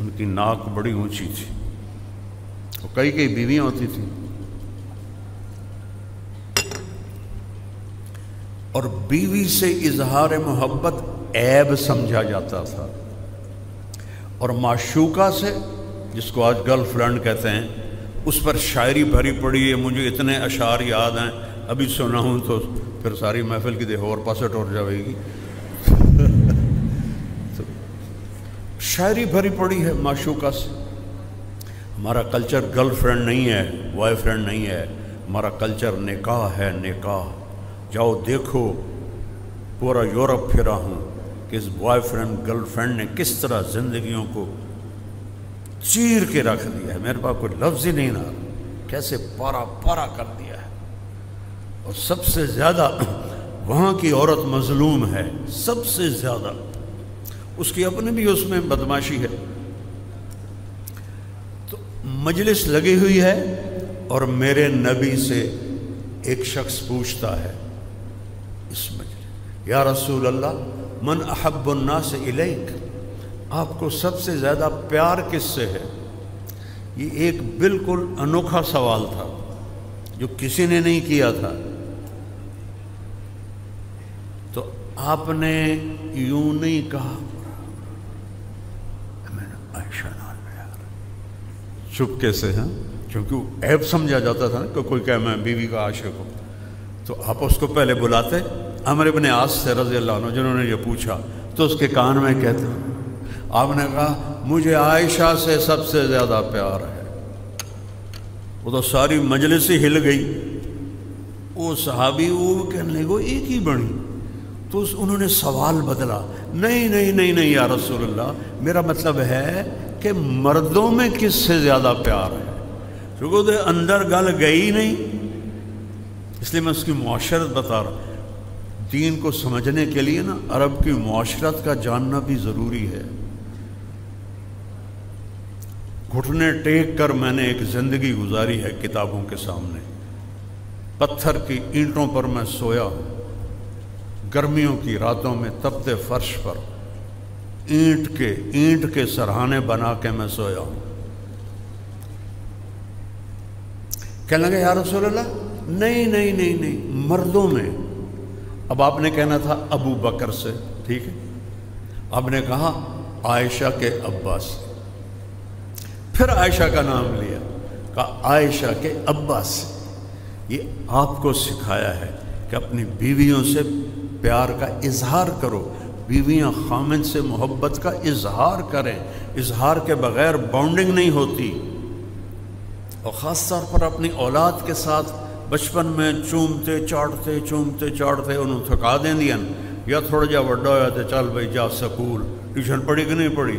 ان کی ناک بڑی اونچی تھی، وہ کئی بیویاں ہوتی تھیں، اور بیوی سے اظہار محبت عیب سمجھا جاتا تھا، اور معشوقہ سے، جس کو آج گرل فرینڈ کہتے ہیں، اس پر شاعری بھری پڑی ہے۔ مجھے اتنے اشعار یاد ہیں، ابھی سنا ہوں تو پھر ساری محفل کی دیکھو اور پاسے ٹور جائے گی۔ شاعری بھری پڑی ہے معشوقہ سے۔ ہمارا کلچر گرل فرینڈ نہیں ہے، بوائے فرینڈ نہیں ہے، ہمارا کلچر نکاح ہے، نکاح۔ جاؤ دیکھو، پورا یورپ پھرا ہوں کہ اس بوائے فرینڈ گرل فرینڈ نے کس طرح زندگیوں کو چیر کے رکھ دیا ہے۔ میرے پاس کوئی لفظ ہی نہیں آ رہا، کیسے پارا پارا کر دیا ہے۔ اور سب سے زیادہ وہاں کی عورت مظلوم ہے، سب سے زیادہ۔ اس کی اپنے بھی اس میں بدماشی ہے۔ تو مجلس لگی ہوئی ہے اور میرے نبی سے ایک شخص پوچھتا ہے اس مجلس، یا رسول اللہ من احب الناس الیک، آپ کو سب سے زیادہ پیار کس سے ہے؟ یہ ایک بالکل انوکھا سوال تھا جو کسی نے نہیں کیا تھا۔ تو آپ نے یوں نہیں کہا میں نے عائشہ نال پیار، چپکے سے، ہاں، کیونکہ وہ عیب سمجھا جاتا تھا نا کہ کوئی کہے میں بیوی کا عاشق ہوں، تو آپ اس کو پہلے بلاتے عمرو بن عاص سے رضی اللہ عنہ جنہوں نے یہ پوچھا، تو اس کے کان میں کہتے آپ نے کہا مجھے عائشہ سے سب سے زیادہ پیار ہے۔ وہ تو ساری مجلس ہی ہل گئی، وہ صحابی وہ کہنے لگے وہ ایک ہی بنی، تو انہوں نے سوال بدلا، نہیں نہیں نہیں نہیں یا رسول اللہ، میرا مطلب ہے کہ مردوں میں کس سے زیادہ پیار ہے، کیونکہ وہ اندر گل گئی نہیں، اس لیے میں اس کی معاشرت بتا رہا ہوں۔ دین کو سمجھنے کے لیے نا عرب کی معاشرت کا جاننا بھی ضروری ہے۔ گھٹنے ٹیک کر میں نے ایک زندگی گزاری ہے کتابوں کے سامنے، پتھر کی اینٹوں پر میں سویا ہوں، گرمیوں کی راتوں میں تپتے فرش پر اینٹ کے سرہانے بنا کے میں سویا ہوں۔ کہنے لگے یا رسول اللہ نہیں نہیں نہیں نہیں، مردوں میں۔ اب آپ نے کہنا تھا ابو بکر سے، ٹھیک ہے، آپ نے کہا عائشہ کے ابا سے، پھر عائشہ کا نام لیا، کہا عائشہ کے ابا سے۔ یہ آپ کو سکھایا ہے کہ اپنی بیویوں سے پیار کا اظہار کرو، بیویاں خامن سے محبت کا اظہار کریں، اظہار کے بغیر بانڈنگ نہیں ہوتی۔ اور خاص طور پر اپنی اولاد کے ساتھ بچپن میں چومتے چاڑتے انہوں تھکا دیں دیا، یا تھوڑا جا وڈا ہوا تو چل بھائی جا سکول، ٹیوشن پڑھی کہ نہیں پڑھی،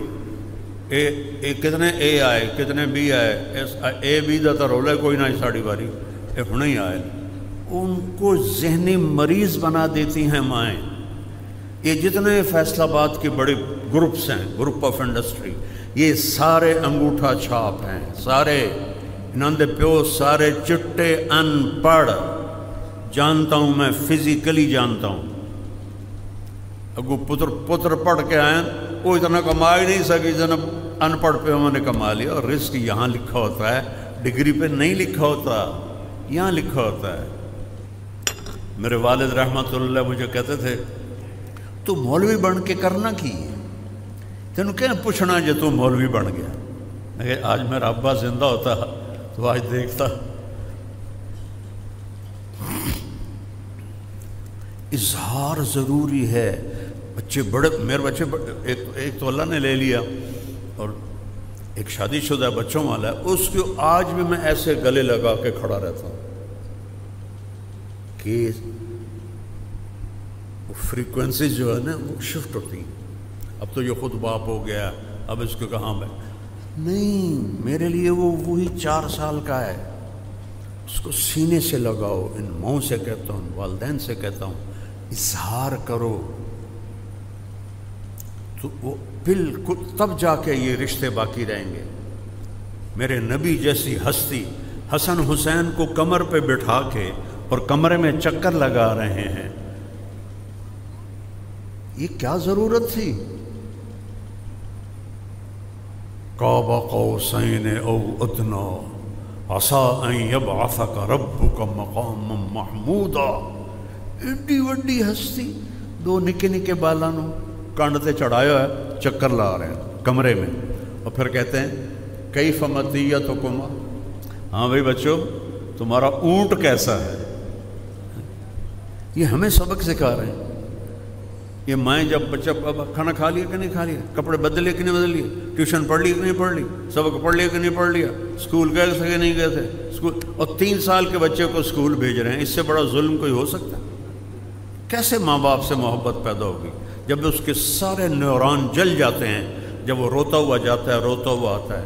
کتنے اے آئے کتنے بی آئے، اے بی دا تو رولے کوئی نہ ساڑی باری اے نہیں آئے، ان کو ذہنی مریض بنا دیتی ہیں مائیں۔ یہ جتنے فیصل آباد کے بڑے گروپس ہیں، گروپ آف انڈسٹری، یہ سارے انگوٹھا چھاپ ہیں، سارے نند پیو سارے چٹے ان پڑھ، جانتا ہوں میں، فزیکلی جانتا ہوں۔ اگو پتر پڑھ کے آئیں، وہ اتنا کما ہی نہیں سکی جتنا ان پڑھ پہ ہم نے کما لیا۔ اور رزق یہاں لکھا ہوتا ہے، ڈگری پہ نہیں لکھا ہوتا، یہاں لکھا ہوتا ہے۔ میرے والد رحمۃ اللہ مجھے کہتے تھے تو مولوی بن کے کرنا کی ہے، تینوں کیا پوچھنا جے تو مولوی بن گیا۔ لیکن آج میرا ابا زندہ ہوتا تو آج دیکھتا۔ اظہار ضروری ہے۔ بچے بڑے، میرے بچے ایک تو اللہ نے لے لیا اور ایک شادی شدہ بچوں والا ہے، اس کو آج بھی میں ایسے گلے لگا کے کھڑا رہتا ہوں کہ فریکوینسیز جو ہے نا وہ شفٹ ہوتی ہیں۔ اب تو یہ خود باپ ہو گیا، اب اس کو کہاں میں نہیں، میرے لیے وہ وہی 4 سال کا ہے، اس کو سینے سے لگاؤ۔ ان ماؤں سے کہتا ہوں، والدین سے کہتا ہوں، اظہار کرو تو وہ بالکل تب جا کے یہ رشتے باقی رہیں گے۔ میرے نبی جیسی ہستی حسن حسین کو کمر پہ بٹھا کے اور کمرے میں چکر لگا رہے ہیں، یہ کیا ضرورت تھی؟ قاب قوسین او ادنی عسیٰ ان یبعثک ربک مقاما محمودا۔ ایڈی وڈی ہستی، 2 نکے نکے بالانوں کانڈ تے چڑھایا ہے، چکر لا رہے ہیں کمرے میں، اور پھر کہتے ہیں کیف مطیتکما، ہاں بھائی بچوں تمہارا اونٹ کیسا ہے۔ یہ ہمیں سبق سکھا رہے ہیں۔ یہ مائیں جب بچہ کھانا کھا لیا کہ نہیں کھا لیا، کپڑے بدل لیے کہ نہیں بدل لیے، ٹیوشن پڑھ لی کہ نہیں پڑھ لی، سبق پڑھ لیا کہ نہیں پڑھ لیا، اسکول گئے تھے کہ نہیں گئے تھے اسکول، اور 3 سال کے بچے کو اسکول بھیج رہے ہیں، اس سے بڑا ظلم کوئی ہو سکتا ہے؟ کیسے ماں باپ سے محبت پیدا ہوگی جب اس کے سارے نیورون جل جاتے ہیں، جب وہ روتا ہوا جاتا ہے، روتا ہوا آتا ہے۔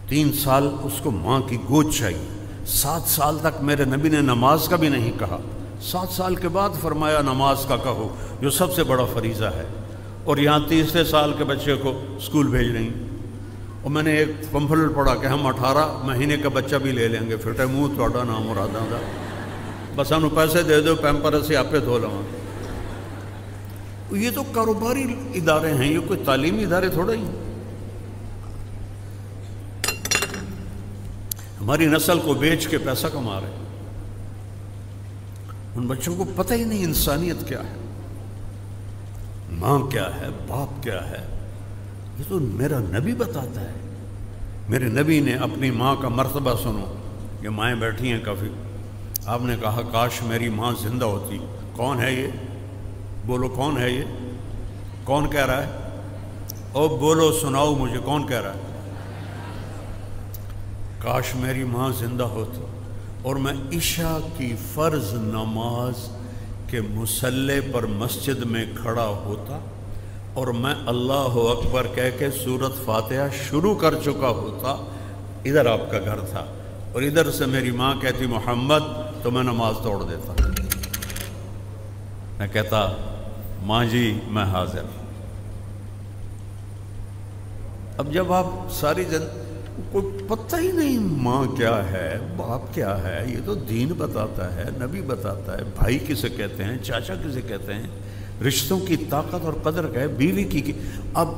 3 سال اس کو ماں کی گود چاہیے۔ 7 سال تک میرے نبی نے نماز کا بھی نہیں کہا، 7 سال کے بعد فرمایا نماز کا کہو، جو سب سے بڑا فریضہ ہے۔ اور یہاں 3 سال کے بچے کو اسکول بھیج رہی ہیں۔ اور میں نے ایک پمفلٹ پڑھا کہ ہم 18 مہینے کا بچہ بھی لے لیں گے، پھٹے منہ تھوڑا نام مراداں دا، بس ہم پیسے دے دو، پیمپر سے آپ پہ دھو لواں۔ یہ تو کاروباری ادارے ہیں، یہ کوئی تعلیمی ادارے تھوڑا ہی۔ ہماری نسل کو بیچ کے پیسہ کما رہے ہیں۔ ان بچوں کو پتہ ہی نہیں انسانیت کیا ہے، ماں کیا ہے، باپ کیا ہے۔ یہ تو میرا نبی بتاتا ہے۔ میرے نبی نے اپنی ماں کا مرتبہ سنو، یہ مائیں بیٹھی ہیں کافی، آپ نے کہا کاش میری ماں زندہ ہوتی۔ کون ہے یہ؟ بولو کون ہے یہ؟ کون کہہ رہا ہے؟ او بولو، سناؤ مجھے، کون کہہ رہا ہے؟ کاش میری ماں زندہ ہوتی اور میں عشاء کی فرض نماز کے مصلی پر مسجد میں کھڑا ہوتا اور میں اللہ اکبر کہہ کے سورۃ فاتحہ شروع کر چکا ہوتا۔ ادھر آپ کا گھر تھا اور ادھر سے میری ماں کہتی محمد، تو میں نماز توڑ دیتا۔ میں کہتا ماں جی میں حاضر۔ اب جب آپ ساری کوئی پتہ ہی نہیں ماں کیا ہے، باپ کیا ہے، یہ تو دین بتاتا ہے، نبی بتاتا ہے، بھائی کسے کہتے ہیں، چاچا کسے کہتے ہیں، رشتوں کی طاقت اور قدر کا ہے، بیوی کی۔ اب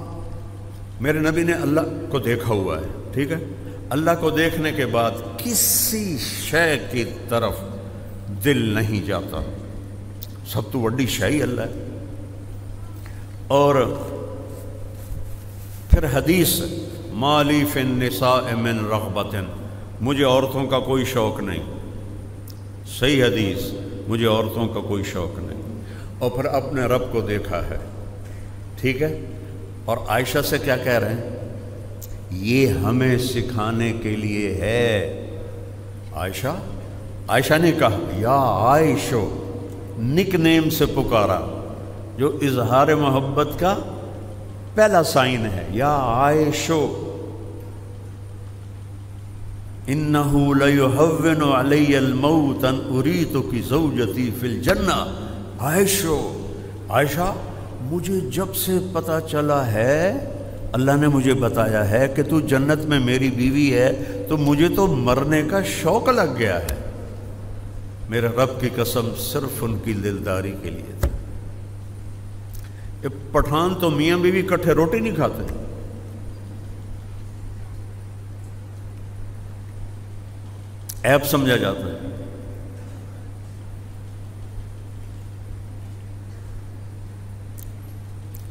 میرے نبی نے اللہ کو دیکھا ہوا ہے، ٹھیک ہے، اللہ کو دیکھنے کے بعد کسی شے کی طرف دل نہیں جاتا، سب تو بڑی شے ہی اللہ ہے۔ اور پھر حدیث مالی فی النساء من رغبت، مجھے عورتوں کا کوئی شوق نہیں، صحیح حدیث، مجھے عورتوں کا کوئی شوق نہیں۔ اور پھر اپنے رب کو دیکھا ہے، ٹھیک ہے، اور عائشہ سے کیا کہہ رہے ہیں؟ یہ ہمیں سکھانے کے لیے ہے۔ عائشہ نے کہا یا عائشو، نک نیم سے پکارا، جو اظہار محبت کا پہلا سائن ہے، یا عائشو انہو لیہون علی الموت ان اریتکی زوجتی فی الجنہ۔ عائشہ مجھے جب سے پتہ چلا ہے، اللہ نے مجھے بتایا ہے کہ تو جنت میں میری بیوی ہے، تو مجھے تو مرنے کا شوق لگ گیا ہے۔ میرے رب کی قسم صرف ان کی دلداری کے لیے تھی۔ یہ پٹھان تو میاں بیوی کٹھے روٹی نہیں کھاتے، عیب سمجھا جاتا ہے۔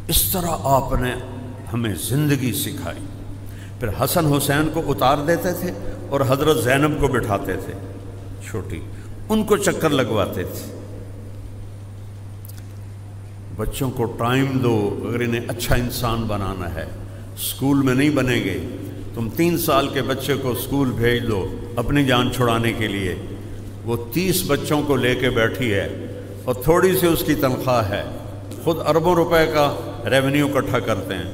اس طرح آپ نے ہمیں زندگی سکھائی۔ پھر حسن حسین کو اتار دیتے تھے اور حضرت زینب کو بٹھاتے تھے چھوٹی، ان کو چکر لگواتے تھے۔ بچوں کو ٹائم دو، اگر انہیں اچھا انسان بنانا ہے، اسکول میں نہیں بنیں گے۔ تم 3 سال کے بچے کو اسکول بھیج دو اپنی جان چھڑانے کے لیے، وہ 30 بچوں کو لے کے بیٹھی ہے اور تھوڑی سی اس کی تنخواہ ہے، خود اربوں روپے کا ریونیو اکٹھا کرتے ہیں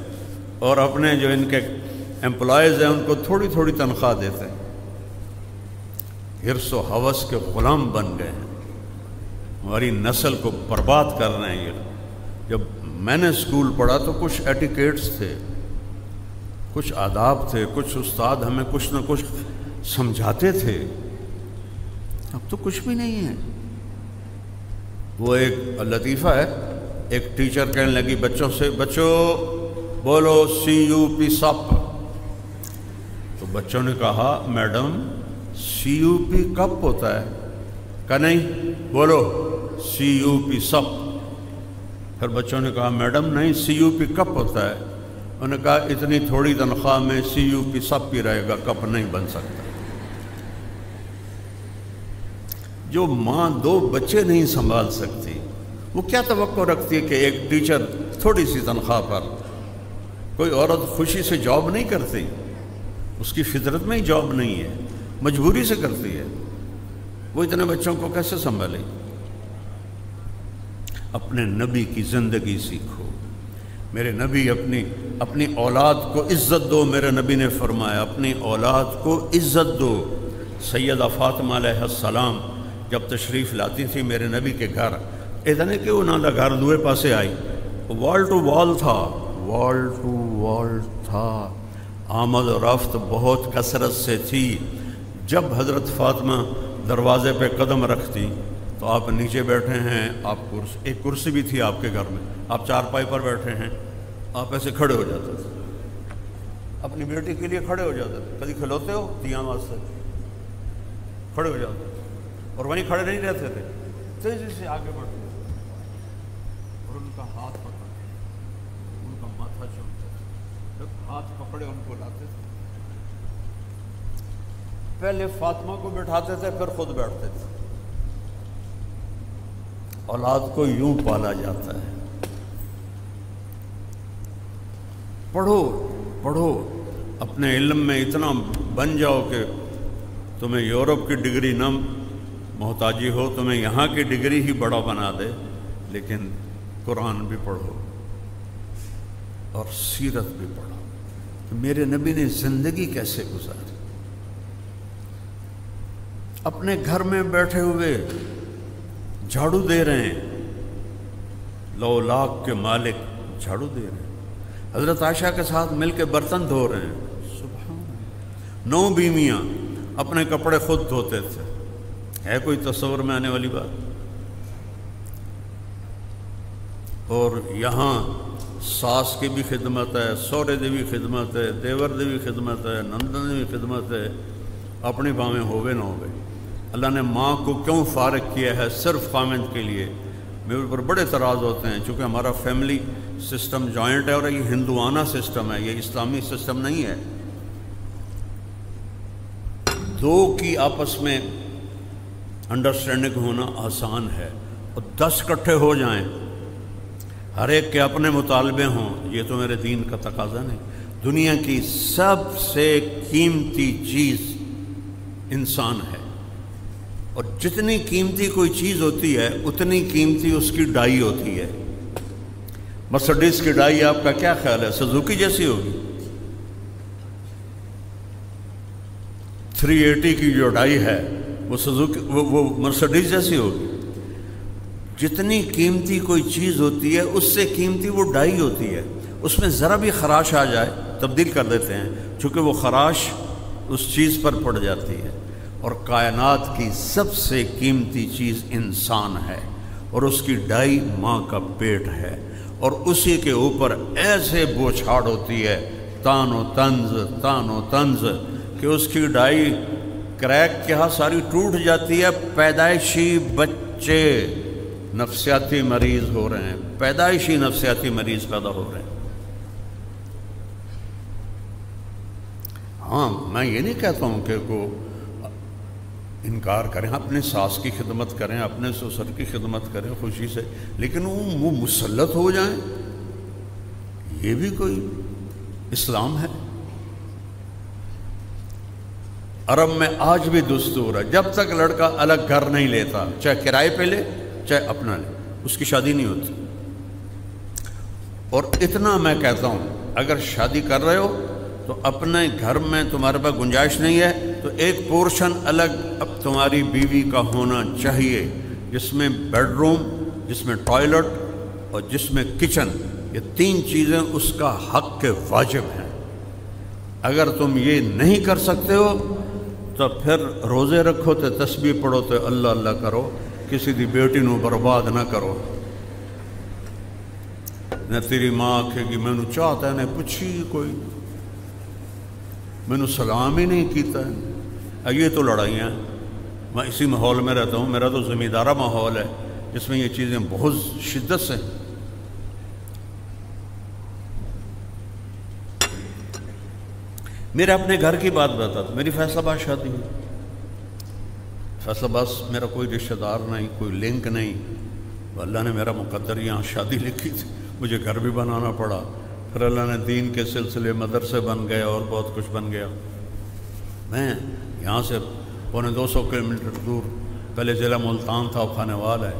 اور اپنے جو ان کے امپلائیز ہیں ان کو تھوڑی تھوڑی تنخواہ دیتے ہیں۔ حرص و ہوس کے غلام بن گئے ہیں، ہماری نسل کو برباد کر رہے ہیں۔ یہ جب میں نے اسکول پڑھا تو کچھ ایٹیکیٹس تھے، کچھ آداب تھے، کچھ استاد ہمیں کچھ نہ کچھ سمجھاتے تھے، اب تو کچھ بھی نہیں ہے۔ وہ ایک لطیفہ ہے، ایک ٹیچر کہنے لگی بچوں سے، بچوں بولو CUP سپ، تو بچوں نے کہا میڈم CUP کپ ہوتا ہے، کہا نہیں بولو CUP سپ۔ پھر بچوں نے کہا میڈم نہیں CUP کپ ہوتا ہے، انہوں نے کہا اتنی تھوڑی تنخواہ میں CUP سپ ہی رہے گا، کپ نہیں بن سکتا۔ جو ماں 2 بچے نہیں سنبھال سکتی، وہ کیا توقع رکھتی ہے کہ ایک ٹیچر تھوڑی سی تنخواہ پر، کوئی عورت خوشی سے جاب نہیں کرتی، اس کی فطرت میں ہی جاب نہیں ہے، مجبوری سے کرتی ہے، وہ اتنے بچوں کو کیسے سنبھالے؟ اپنے نبی کی زندگی سیکھو۔ میرے نبی اپنی اولاد کو عزت دو، میرے نبی نے فرمایا اپنی اولاد کو عزت دو۔ سیدہ فاطمہ علیہ السلام جب تشریف لاتی تھی میرے نبی کے گھر، اتنے کہ انہوں نے گھر دوئے پاسے آئی، وال ٹو وال تھا، وال ٹو وال تھا، آمد و رفت بہت کثرت سے تھی۔ جب حضرت فاطمہ دروازے پہ قدم رکھتی تو آپ نیچے بیٹھے ہیں، آپ ایک کرسی بھی تھی آپ کے گھر میں، آپ چارپائی پر بیٹھے ہیں، آپ ایسے کھڑے ہو جاتے تھے، اپنی بیٹی کے لیے کھڑے ہو جاتے تھے۔ کبھی کھلوتے ہو دیاں واسطے کھڑے ہو جاتے تھے، اور وہیں کھڑے نہیں رہتے تھے، تیزی سے آگے بڑھتے اور ان کا ہاتھ پکڑتے، ان کا ماتھا چومتے، جب ہاتھ پکڑے ان کو لاتے تھے، پہلے فاطمہ کو بٹھاتے تھے پھر خود بیٹھتے تھے۔ اولاد کو یوں پالا جاتا ہے۔ پڑھو پڑھو، اپنے علم میں اتنا بن جاؤ کہ تمہیں یورپ کی ڈگری نہ محتاجی ہو، تمہیں یہاں کی ڈگری ہی بڑا بنا دے، لیکن قرآن بھی پڑھو اور سیرت بھی پڑھو کہ میرے نبی نے زندگی کیسے گزاری۔ اپنے گھر میں بیٹھے ہوئے جھاڑو دے رہے ہیں، 9 لاکھ کے مالک جھاڑو دے رہے ہیں، حضرت عائشہ کے ساتھ مل کے برتن دھو رہے ہیں، سبحان اللہ۔ 9 بیویاں اپنے کپڑے خود دھوتے تھے، ہے کوئی تصور میں آنے والی بات؟ اور یہاں ساس کی بھی خدمت ہے، سورے دی بھی خدمت ہے، دیور دی بھی خدمت ہے، نندن دی بھی خدمت ہے، اپنی باویں ہوئے نہ ہوئے۔ اللہ نے ماں کو کیوں فارغ کیا ہے؟ صرف خامند کے لیے۔ میرے اوپر بڑے اعتراض ہوتے ہیں، چونکہ ہمارا فیملی سسٹم جوائنٹ ہے اور یہ ہندوانہ سسٹم ہے، یہ اسلامی سسٹم نہیں ہے۔ 2 کی آپس میں انڈرسٹینڈنگ ہونا آسان ہے، اور 10 اکٹھے ہو جائیں، ہر ایک کے اپنے مطالبے ہوں، یہ تو میرے دین کا تقاضا نہیں۔ دنیا کی سب سے قیمتی چیز انسان ہے، اور جتنی قیمتی کوئی چیز ہوتی ہے اتنی قیمتی اس کی ڈائی ہوتی ہے۔ مرسڈیز کی ڈائی آپ کا کیا خیال ہے؟ سزوکی جیسی ہوگی؟ 380 کی جو ڈائی ہے وہ سزوکی وہ مرسڈیز جیسی ہوگی؟ جتنی قیمتی کوئی چیز ہوتی ہے اس سے قیمتی وہ ڈائی ہوتی ہے، اس میں ذرا بھی خراش آ جائے تبدیل کر دیتے ہیں، چونکہ وہ خراش اس چیز پر پڑ جاتی ہے۔ اور کائنات کی سب سے قیمتی چیز انسان ہے، اور اس کی ڈائی ماں کا پیٹ ہے، اور اسی کے اوپر ایسے بوچھاڑ ہوتی ہے، تان و طنز کہ اس کی ڈائی کریک کیا ساری ٹوٹ جاتی ہے۔ پیدائشی بچے نفسیاتی مریض ہو رہے ہیں، پیدائشی نفسیاتی مریض پیدا ہو رہے ہیں۔ ہاں، میں یہ نہیں کہتا ہوں کہ کو انکار کریں، اپنے ساس کی خدمت کریں، اپنے سسر کی خدمت کریں خوشی سے، لیکن وہ مسلط ہو جائیں، یہ بھی کوئی اسلام ہے؟ عرب میں آج بھی دستور ہے، جب تک لڑکا الگ گھر نہیں لیتا، چاہے کرائے پہ لے چاہے اپنا لے، اس کی شادی نہیں ہوتی۔ اور اتنا میں کہتا ہوں، اگر شادی کر رہے ہو تو اپنے گھر میں تمہارے پاس گنجائش نہیں ہے تو ایک پورشن الگ اب تمہاری بیوی کا ہونا چاہیے، جس میں بیڈ روم، جس میں ٹوائلٹ اور جس میں کچن، یہ 3 چیزیں اس کا حق کے واجب ہیں۔ اگر تم یہ نہیں کر سکتے ہو تو پھر روزے رکھو تے تسبیح پڑھو تے اللہ اللہ کرو، کسی دی بیٹی نو برباد نہ کرو۔ نہ تیری ماں آکھے گی مینوں چاہتا ہے، نہ پوچھی کوئی، مینوں سلام ہی نہیں کیتا ہے۔ یہ تو لڑائیاں ہیں۔ میں اسی ماحول میں رہتا ہوں، میرا تو زمیندارہ ماحول ہے جس میں یہ چیزیں بہت شدت سے۔ میرے اپنے گھر کی بات بتاتا، میری فیصل آباد شادی ہوئی، فیصل آباد میرا کوئی رشتہ دار نہیں، کوئی لنک نہیں، اللہ نے میرا مقدر یہاں شادی لکھی تھی، مجھے گھر بھی بنانا پڑا، پھر اللہ نے دین کے سلسلے مدرسے بن گئے اور بہت کچھ بن گیا۔ میں یہاں سے 250 کلومیٹر دور، پہلے ضلع ملتان تھا، خانوال ہے،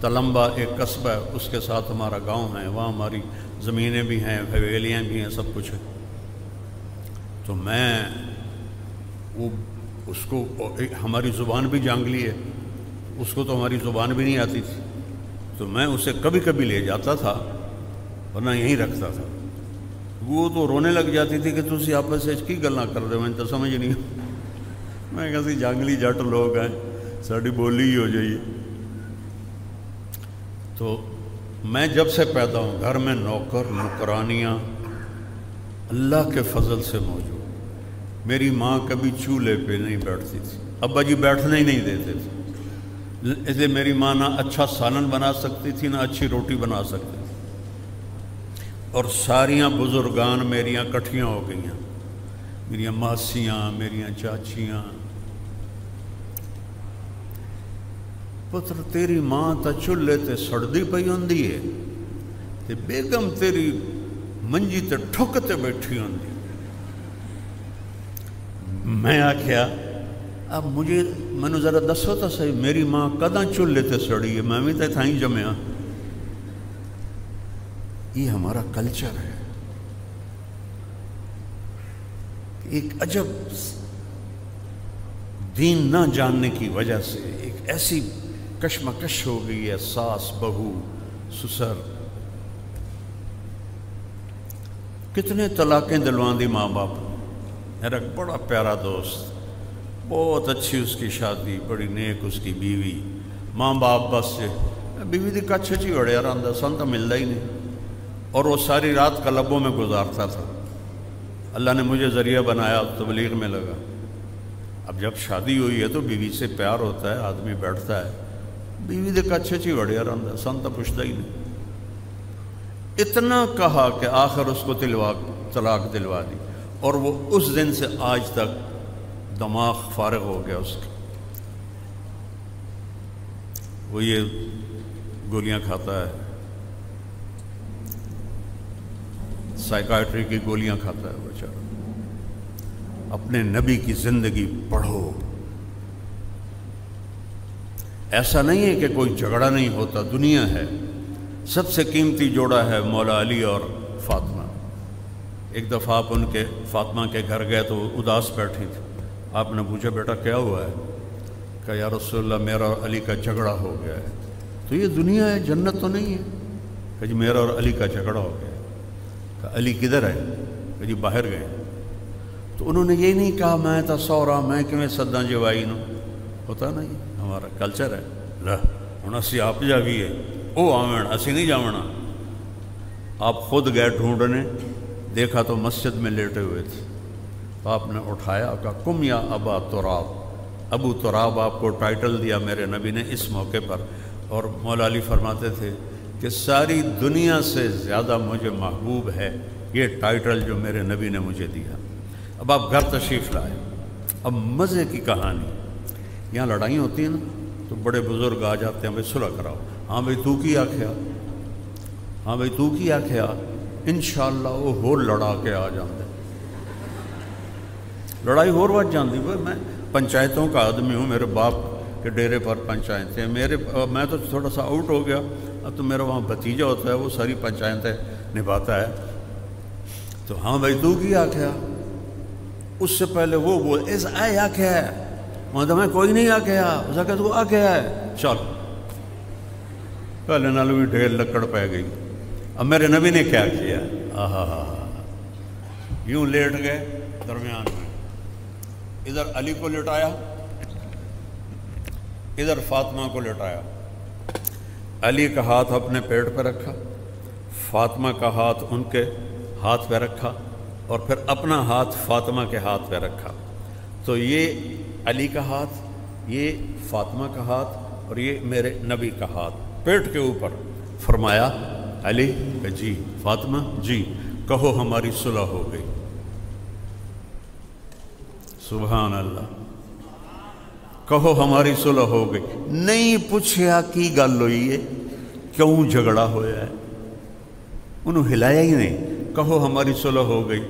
تلمبا ایک قصبہ ہے، اس کے ساتھ ہمارا گاؤں ہے، وہاں ہماری زمینیں بھی ہیں، حویلیاں بھی ہیں، سب کچھ ہے۔ تو میں وہ اس کو، ہماری زبان بھی جانگلی ہے، اس کو تو ہماری زبان بھی نہیں آتی تھی، تو میں اسے کبھی کبھی لے جاتا تھا ورنہ یہیں رکھتا تھا۔ وہ تو رونے لگ جاتی تھی کہ تسی آپس سے کی گلاں کر رہے ہو، میں تو سمجھ نہیں۔ میں کہا سی جانگلی جٹ لوگ ہیں، ساری بولی ہی ہو جائیے۔ تو میں جب سے پیدا ہوں گھر میں نوکر نوکرانیاں اللہ کے فضل سے موجود۔ میری ماں کبھی چولہے پہ نہیں بیٹھتی تھی، ابا جی بیٹھنے ہی نہیں دیتے تھے، اس لیے میری ماں نہ اچھا سالن بنا سکتی تھی نہ اچھی روٹی بنا سکتی تھی، اور ساریاں بزرگان میریاں کٹھیاں ہو گئیاں، میریاں ماسیاں، میریاں چاچیاں، پتر تیری ماں تا چولہے تے سڑدی پئی ہوندی ہے تے بیگم تیری منجی تے ٹھک تے بیٹھی ہوندی۔ میں آکھیا اب مینوں ذرا دسو تو صحیح، میری ماں کداں چولہے تے سڑی ہے؟ میں بھی تے تھائیں جمیا۔ یہ ہمارا کلچر ہے، ایک عجب دین نہ جاننے کی وجہ سے ایک ایسی کشمکش ہو گئی ہے، ساس بہو سسر، کتنے طلاقیں دلوان دی ماں باپ۔ میرا ایک بڑا پیارا دوست، بہت اچھی اس کی شادی، بڑی نیک اس کی بیوی، ماں باپ بس بیوی دی کچھ چی وڑیا رہندا، سن تو ملتا ہی نہیں، اور وہ ساری رات کلبوں میں گزارتا تھا۔ اللہ نے مجھے ذریعہ بنایا، تبلیغ میں لگا۔ اب جب شادی ہوئی ہے تو بیوی سے پیار ہوتا ہے، آدمی بیٹھتا ہے، بیوی دے کچھ چی وڑیا رہندا، سن تو پوچھتا ہی نہیں۔ اتنا کہا کہ آخر اس کو طلاق دلوا دی، اور وہ اس دن سے آج تک دماغ فارغ ہو گیا اس کا۔ وہ یہ گولیاں کھاتا ہے، سائیکائٹری کی گولیاں کھاتا ہے بیچارہ۔ اپنے نبی کی زندگی پڑھو۔ ایسا نہیں ہے کہ کوئی جھگڑا نہیں ہوتا، دنیا ہے۔ سب سے قیمتی جوڑا ہے مولا علی اور فاطمہ۔ ایک دفعہ آپ ان کے فاطمہ کے گھر گئے تو وہ اداس بیٹھی تھی۔ آپ نے پوچھا بیٹا کیا ہوا ہے؟ کہ یا رسول اللہ میرا اور علی کا جھگڑا ہو گیا ہے۔ تو یہ دنیا ہے، جنت تو نہیں ہے۔ کہ جی میرا اور علی کا جھگڑا ہو گیا ہے۔ کہ علی کدھر ہے؟ کہ جی باہر گئے۔ تو انہوں نے یہ نہیں کہا میں تا سورا میں کیویں سداں جوائی نو، ہوتا نہیں، ہمارا کلچر ہے۔ لہ ہن اسی آپ جاویے او آویں، اسی نہیں جاونا۔ آپ خود گئے ڈھونڈنے، دیکھا تو مسجد میں لیٹے ہوئے تھے۔ تو آپ نے اٹھایا، کہا کم یا ابا تراب، ابو تراب آپ کو ٹائٹل دیا میرے نبی نے اس موقع پر۔ اور مولا علی فرماتے تھے کہ ساری دنیا سے زیادہ مجھے محبوب ہے یہ ٹائٹل جو میرے نبی نے مجھے دیا۔ اب آپ گھر تشریف لائے۔ اب مزے کی کہانی، یہاں لڑائی ہوتی ہیں نا تو بڑے بزرگ آ جاتے ہیں، بھائی صلح کراؤ۔ ہاں بھائی تو کی آکھیا، ہاں بھائی تو کی آکھیا، انشاءاللہ وہ ہور لڑا کے آ جاندے، لڑائی ہور وجہ جاندی۔ بھائی میں پنچایتوں کا آدمی ہوں، میرے باپ کے ڈیرے پر پنچایتیں، میں تو تھوڑا سا آؤٹ ہو گیا، اب تو میرا وہاں بھتیجا ہوتا ہے وہ ساری پنچایتیں نبھاتا ہے۔ تو ہاں بھائی تو کی آکھیا، اس سے پہلے وہ بول ایسا اے آکھیا ہے، میں کوئی نہیں آکھیا، اس کہ تو آکھیا ہے، چل پہلے نال بھی ڈھیر لکڑ پہ گئی۔ اب میرے نبی نے کیا کیا، یوں لیٹ گئے درمیان میں، ادھر علی کو لٹایا، ادھر فاطمہ کو لٹایا۔ علی کا ہاتھ اپنے پیٹ پہ رکھا، فاطمہ کا ہاتھ ان کے ہاتھ پہ رکھا، اور پھر اپنا ہاتھ فاطمہ کے ہاتھ پہ رکھا۔ تو یہ علی کا ہاتھ، یہ فاطمہ کا ہاتھ، اور یہ میرے نبی کا ہاتھ پیٹ کے اوپر۔ فرمایا علی کہ جی، فاطمہ جی، کہو ہماری صلح ہو گئی۔ سبحان اللہ، کہو ہماری صلح ہو گئی۔ نہیں پوچھیا کی گل ہوئی ہے، کیوں جھگڑا ہویا ہے، انہوں ہلایا ہی نہیں، کہو ہماری صلح ہو گئی۔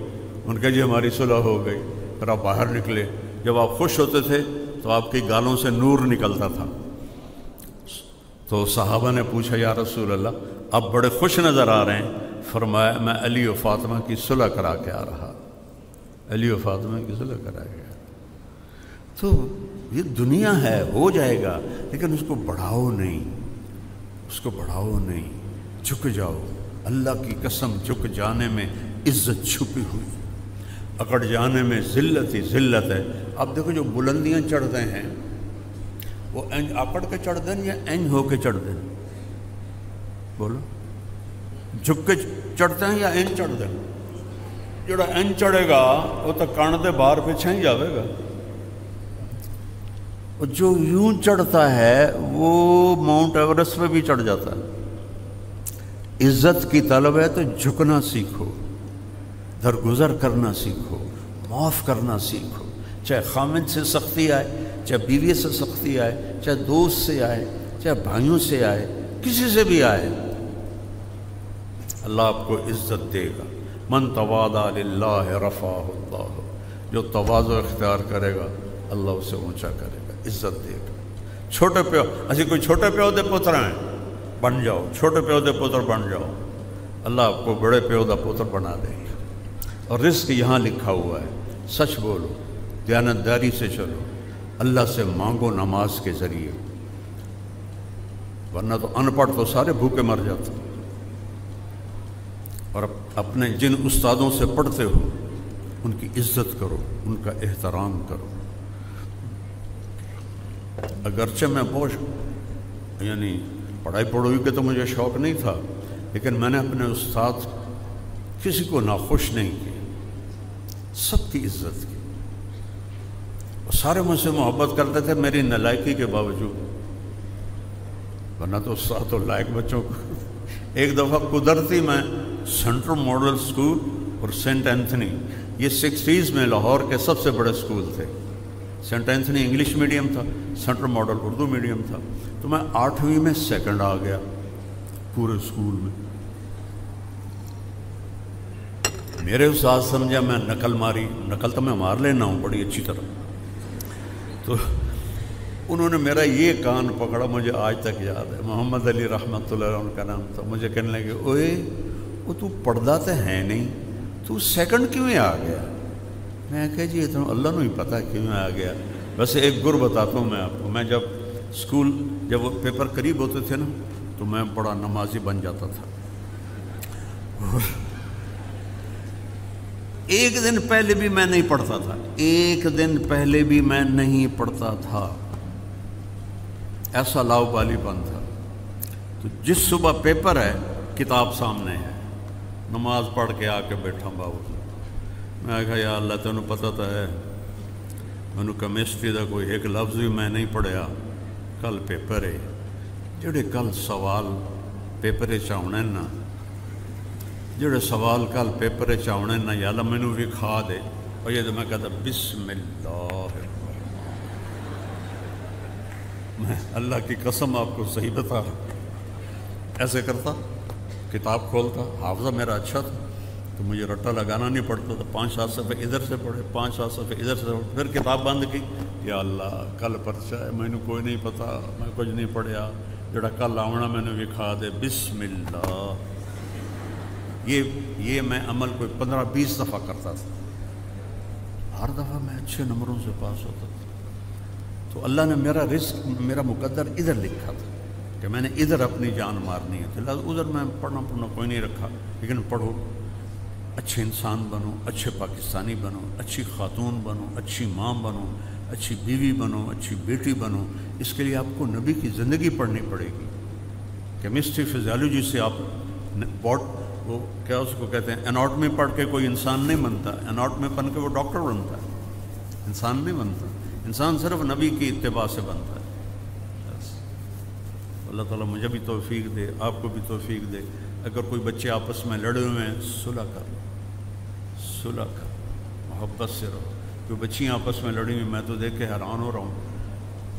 ان کے جی ہماری صلح ہو گئی۔ پھر آپ باہر نکلے، جب آپ خوش ہوتے تھے تو آپ کی گالوں سے نور نکلتا تھا۔ تو صحابہ نے پوچھا یا رسول اللہ آپ بڑے خوش نظر آ رہے ہیں۔ فرمایا میں علی و فاطمہ کی صلح کرا کے آ رہا، علی و فاطمہ کی صلح کرا کے آ رہا۔ تو یہ دنیا ہے، ہو جائے گا، لیکن اس کو بڑھاؤ نہیں، اس کو بڑھاؤ نہیں، جھک جاؤ۔ اللہ کی قسم جھک جانے میں عزت چھپی ہوئی، اکڑ جانے میں ذلت ہی ذلت ہے۔ اب دیکھو جو بلندیاں چڑھتے ہیں وہ اینج اکڑ کے چڑھتے ہیں یا اینج ہو کے چڑھتے ہیں؟ بولو، جھک کے چڑھتے ہیں یا اینج چڑھتے ہیں؟ جڑا اینج چڑھے گا وہ تو کان دے باہر پیچھے ہی جاوے گا۔ اور جو یوں چڑھتا ہے وہ ماؤنٹ ایورسٹ پہ بھی چڑھ جاتا ہے۔ عزت کی طلب ہے تو جھکنا سیکھو، درگزر کرنا سیکھو، معاف کرنا سیکھو، چاہے خامد سے سختی آئے، چاہے بیوی سے سختی آئے، چاہے دوست سے آئے، چاہے بھائیوں سے آئے، کسی سے بھی آئے، اللہ آپ کو عزت دے گا۔ من تواضع للہ رفعہ اللہ، جو تواضع اختیار کرے گا اللہ اسے اونچا کرے گا، عزت دے گا۔ چھوٹے پیو اسی کوئی چھوٹے پیو دے پتر ہیں، بن جاؤ، چھوٹے پیو دے پتر بن جاؤ، اللہ آپ کو بڑے پیو دا پتر بنا دے گا۔ اور رزق یہاں لکھا ہوا ہے، سچ بولو، دیانتداری سے چلو، اللہ سے مانگو نماز کے ذریعے، ورنہ تو ان پڑھ تو سارے بھوکے مر جاتے۔ اور اپنے جن استادوں سے پڑھتے ہو ان کی عزت کرو، ان کا احترام کرو۔ اگرچہ میں بہت پڑھائی پڑھوئی کے تو مجھے شوق نہیں تھا، لیکن میں نے اپنے استاد کسی کو ناخوش نہیں کیا، سب کی عزت کی، اور سارے مجھ سے محبت کرتے تھے میری نالائکی کے باوجود، ورنہ تو استاد تو لائق بچوں کو۔ ایک دفعہ قدرتی میں سینٹرل ماڈل اسکول اور سینٹ اینتھنی، یہ 60s میں لاہور کے سب سے بڑے اسکول تھے۔ سینٹ اینتھنی انگلش میڈیم تھا، سینٹرل ماڈل اردو میڈیم تھا، تو میں 8ویں میں سیکنڈ آ گیا پورے اسکول میں۔ میرے استاد سمجھا میں نقل ماری، نقل تو میں مار لینا ہوں بڑی اچھی طرح، تو انہوں نے میرا یہ کان پکڑا، مجھے آج تک یاد ہے، محمد علی رحمۃ اللہ علیہ ان کا نام تھا، مجھے کہنے لگے اوئے وہ تو پڑھدا تو ہے نہیں، تو سیکنڈ کیوں آ گیا؟ میں کہا جی اتنا اللہ نے ہی پتہ کیوں آ گیا۔ ویسے ایک گر بتاتا ہوں میں آپ کو، میں جب اسکول جب وہ پیپر قریب ہوتے تھے نا تو میں بڑا نمازی بن جاتا تھا، ایک دن پہلے بھی میں نہیں پڑھتا تھا، ایک دن پہلے بھی میں نہیں پڑھتا تھا، ایسا لاؤ بالی پن تھا۔ تو جس صبح پیپر ہے کتاب سامنے ہے، نماز پڑھ کے آ کے بیٹھا باؤ، میں کہا یا اللہ تینوں پتہ تو ہے مینوں کیمسٹری دا کوئی ایک لفظ بھی میں نہیں پڑھیا، کل پیپر ہے، جڑے کل سوال پیپر چاہنے نا، جڑے سوال کل پیپر چاہنے نا یا اللہ مینوں وکھا دے۔ اور یہ تو میں کہتا بسم اللہ، میں اللہ کی قسم آپ کو صحیح بتا رہا، ایسے کرتا، کتاب کھولتا، حافظہ میرا اچھا تھا تو مجھے رٹا لگانا نہیں پڑتا تھا، 5-7 صفحے ادھر سے پڑھے، 5-7 صفحے ادھر سے پڑھے، پھر کتاب بند کی، یا اللہ کل پرچہ ہے مینوں کوئی نہیں پتا، میں کچھ نہیں پڑھیا، جڑا کل آونا میں نے وکھا دے، بسم اللہ۔ یہ میں عمل کوئی 15-20 دفعہ کرتا تھا، ہر دفعہ میں اچھے نمبروں سے پاس ہوتا تھا۔ تو اللہ نے میرا رزق، میرا مقدر ادھر لکھا تھا کہ میں نے ادھر اپنی جان مارنی ہے، لہٰذا ادھر میں پڑھنا کوئی نہیں رکھا، لیکن پڑھو، اچھے انسان بنو، اچھے پاکستانی بنو، اچھی خاتون بنو، اچھی ماں بنو، اچھی بیوی بنو، اچھی بیٹی بنو۔ اس کے لیے آپ کو نبی کی زندگی پڑھنی پڑے گی۔ کیمسٹری فزیالوجی سے آپ وہ کیا اس کو کہتے ہیں، اناٹمی پڑھ کے کوئی انسان نہیں بنتا، اناٹمی پڑھ کے وہ ڈاکٹر بنتا ہے، انسان نہیں بنتا، انسان صرف نبی کی اتباع سے بنتا ہے۔ اللہ تعالیٰ مجھے بھی توفیق دے، آپ کو بھی توفیق دے۔ اگر کوئی بچے آپس میں لڑے ہوئے ہیں، صلح کر، صلح کر، محبت سے رہو۔ کوئی بچیاں آپس میں لڑی ہوئی، میں تو دیکھ کے حیران ہو رہا ہوں،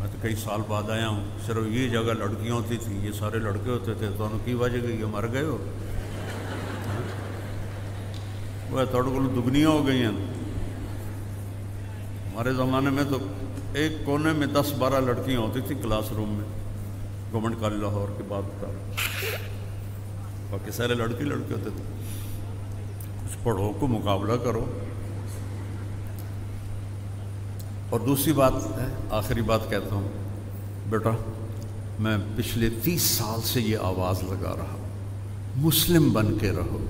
میں تو کئی سال بعد آیا ہوں، صرف یہ جگہ لڑکیاں ہوتی تھیں، یہ سارے لڑکے ہوتے تھے، تو انہوں کی وجہ کہ یہ مر گئے ہو، وہ تھوڑے کو دگنیاں ہو گئی ہیں۔ ہمارے زمانے میں تو ایک کونے میں 10-12 لڑکیاں ہوتی تھیں کلاس روم میں، گورنمنٹ کالج لاہور کی بات بتا رہا، باقی سارے لڑکے ہوتے تھے۔ کچھ پڑھو، کو مقابلہ کرو۔ اور دوسری بات ہے، آخری بات کہتا ہوں، بیٹا میں پچھلے 30 سال سے یہ آواز لگا رہا ہوں، مسلم بن کے رہو،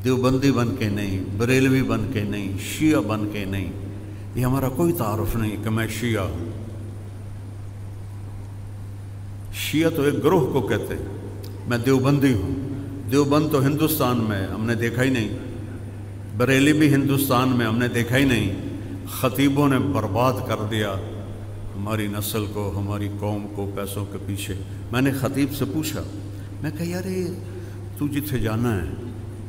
دیوبندی بن کے نہیں، بریلوی بن کے نہیں، شیعہ بن کے نہیں۔ یہ ہمارا کوئی تعارف نہیں کہ میں شیعہ ہوں۔ شیعہ تو ایک گروہ کو کہتے ہیں، میں دیوبندی ہوں۔ دیوبند تو ہندوستان میں ہم نے دیکھا ہی نہیں، بریلی بھی ہندوستان میں ہم نے دیکھا ہی نہیں، خطیبوں نے برباد کر دیا ہماری نسل کو، ہماری قوم کو پیسوں کے پیچھے. میں نے خطیب سے پوچھا، میں کہا یار تو جتھے جانا ہے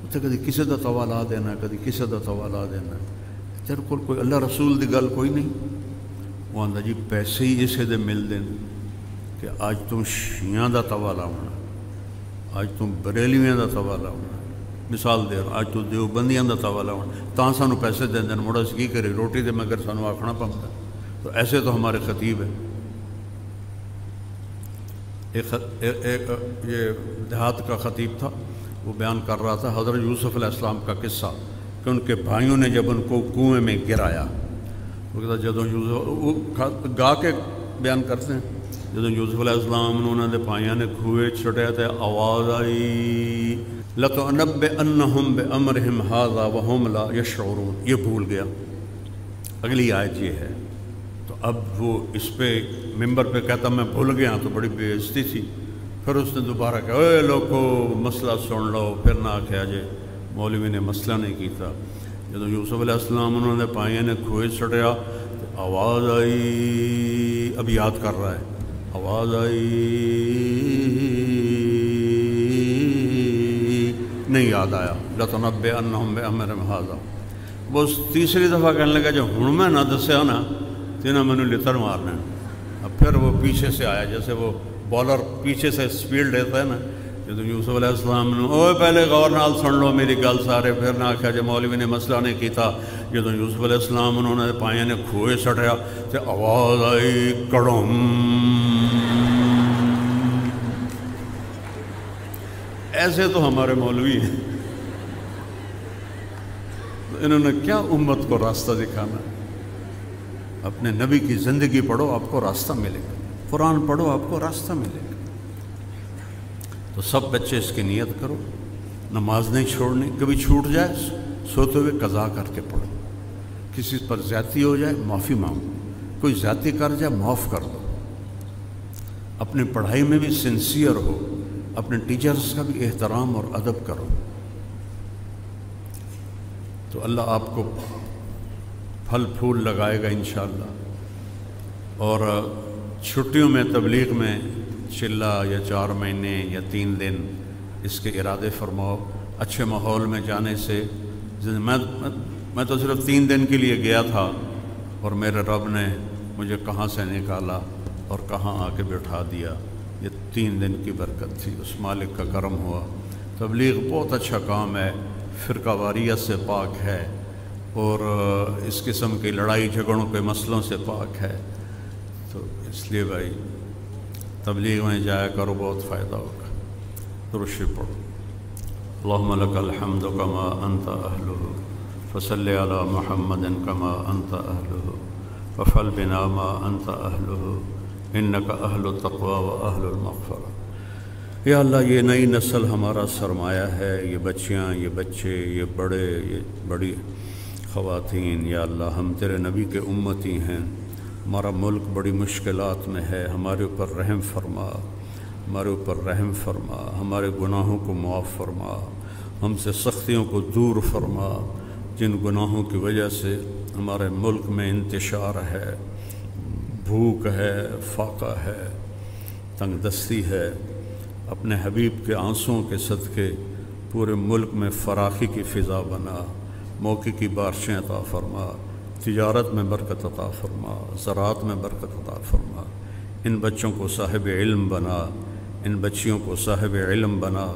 اتنے کدی کسی دا توا لا دینا، کدی کسی دا توا لا دینا، تیرے کول کوئی اللہ رسول دی گل کوئی نہیں؟ وہ آندا جی پیسے ہی اسے دے مل دین کہ آج تم شیعاں دا توا لاؤنا، آج تم بریلیاں دا توا لاؤنا. مثال دے رہا، آج تو دیوبندیاں دا توا لاؤنا، تاں سانو پیسے دین دین، مڑا اس کی کرے روٹی دے مگر سانو آکھنا پڑتا. تو ایسے تو ہمارے خطیب ہیں. یہ دیہات کا خطیب تھا، وہ بیان کر رہا تھا حضرت یوسف علیہ السلام کا قصہ کہ ان کے بھائیوں نے جب ان کو کنویں میں گرایا، وہ کہتا جدوں یوسف، وہ گا کے بیان کرتے ہیں، جدوں یوسف علیہ السلام انہوں نے بھائیوں نے کھوئے چھٹیا تو آواز آئی لَتُنَبِّئَنَّهُمْ بِأَمْرِهِمْ هَذَا وَهُمْ لَا يَشْعُرُونَ. یہ بھول گیا. اگلی آیت یہ ہے. تو اب وہ اس پہ ممبر پہ کہتا میں بھول گیا، تو بڑی بے عزتی تھی. پھر اس نے دوبارہ کہا اے لوگو مسئلہ سن لو، پھر نہ آخیا جے مولوی نے مسئلہ نہیں کیتا. جب یوسف علیہ السلام انہوں نے پائیاں نے کھوئے چھڑیا تو آواز آئی، اب یاد کر رہا ہے، آواز آئی نہیں یاد آیا لَتُنَبِّئَنَّهُمْ بِأَمْرِهِمْ هَذَا. بس تیسری دفعہ کہنے لگا جو ہن میں نہ دسیا نا تو انہیں میں نے لتر مارنا. اب پھر وہ پیچھے سے آیا، جیسے وہ بالر پیچھے سے سپیڈ لیتا ہے نا. جب یوسف علیہ السلام نے اوے پہلے غور نال سن لو میری گل سارے، پھر نہ آخیا جو مولوی نے مسئلہ نہیں کیتا. جب یوسف علیہ السلام انہوں نے پائیاں نے کھوئے سٹیا تو آواز آئی کڑم. ایسے تو ہمارے مولوی ہیں، انہوں نے کیا امت کو راستہ دکھانا. اپنے نبی کی زندگی پڑھو آپ کو راستہ ملے گا، قرآن پڑھو آپ کو راستہ ملے گا. تو سب بچے اس کی نیت کرو، نماز نہیں چھوڑنی، کبھی چھوٹ جائے سوتے ہوئے قضا کر کے پڑھو. کسی پر زیادتی ہو جائے معافی مانگو، کوئی زیادتی کر جائے معاف کر دو. اپنی پڑھائی میں بھی سنسیئر ہو، اپنے ٹیچرز کا بھی احترام اور ادب کرو، تو اللہ آپ کو پھل پھول لگائے گا انشاءاللہ. اور چھٹیوں میں تبلیغ میں چلہ یا 4 مہینے یا 3 دن اس کے ارادے فرماؤ. اچھے ماحول میں جانے سے میں تو صرف 3 دن کے لیے گیا تھا اور میرے رب نے مجھے کہاں سے نکالا اور کہاں آ کے بٹھا دیا. یہ 3 دن کی برکت تھی، اس مالک کا کرم ہوا. تبلیغ بہت اچھا کام ہے، فرقہ واریت سے پاک ہے اور اس قسم کی لڑائی جھگڑوں کے مسئلوں سے پاک ہے. تو اس لیے بھائی تبلیغ میں جایا کرو، بہت فائدہ ہوگا. درود شریف پڑھو. اللہم لک الحمد کما انت اہلہ فصلی علی محمد کما انت اہلہ وفعل بنا ما انت اہلہ انک اہل التقوی و اہل المغفرہ. یا اللہ یہ نئی نسل ہمارا سرمایہ ہے، یہ بچیاں، یہ بچے، یہ بڑے، یہ بڑی خواتین. یا اللہ ہم تیرے نبی کے امتی ہیں، ہمارا ملک بڑی مشکلات میں ہے، ہمارے اوپر رحم فرما، ہمارے اوپر رحم فرما، ہمارے گناہوں کو معاف فرما، ہم سے سختیوں کو دور فرما. جن گناہوں کی وجہ سے ہمارے ملک میں انتشار ہے، بھوک ہے، فاقہ ہے، تنگ دستی ہے، اپنے حبیب کے آنسوؤں کے صدقے پورے ملک میں فراخی کی فضا بنا، موقع کی بارشیں عطا فرما، تجارت میں برکت عطا فرما، زراعت میں برکت عطا فرما. ان بچوں کو صاحب علم بنا، ان بچیوں کو صاحب علم بنا.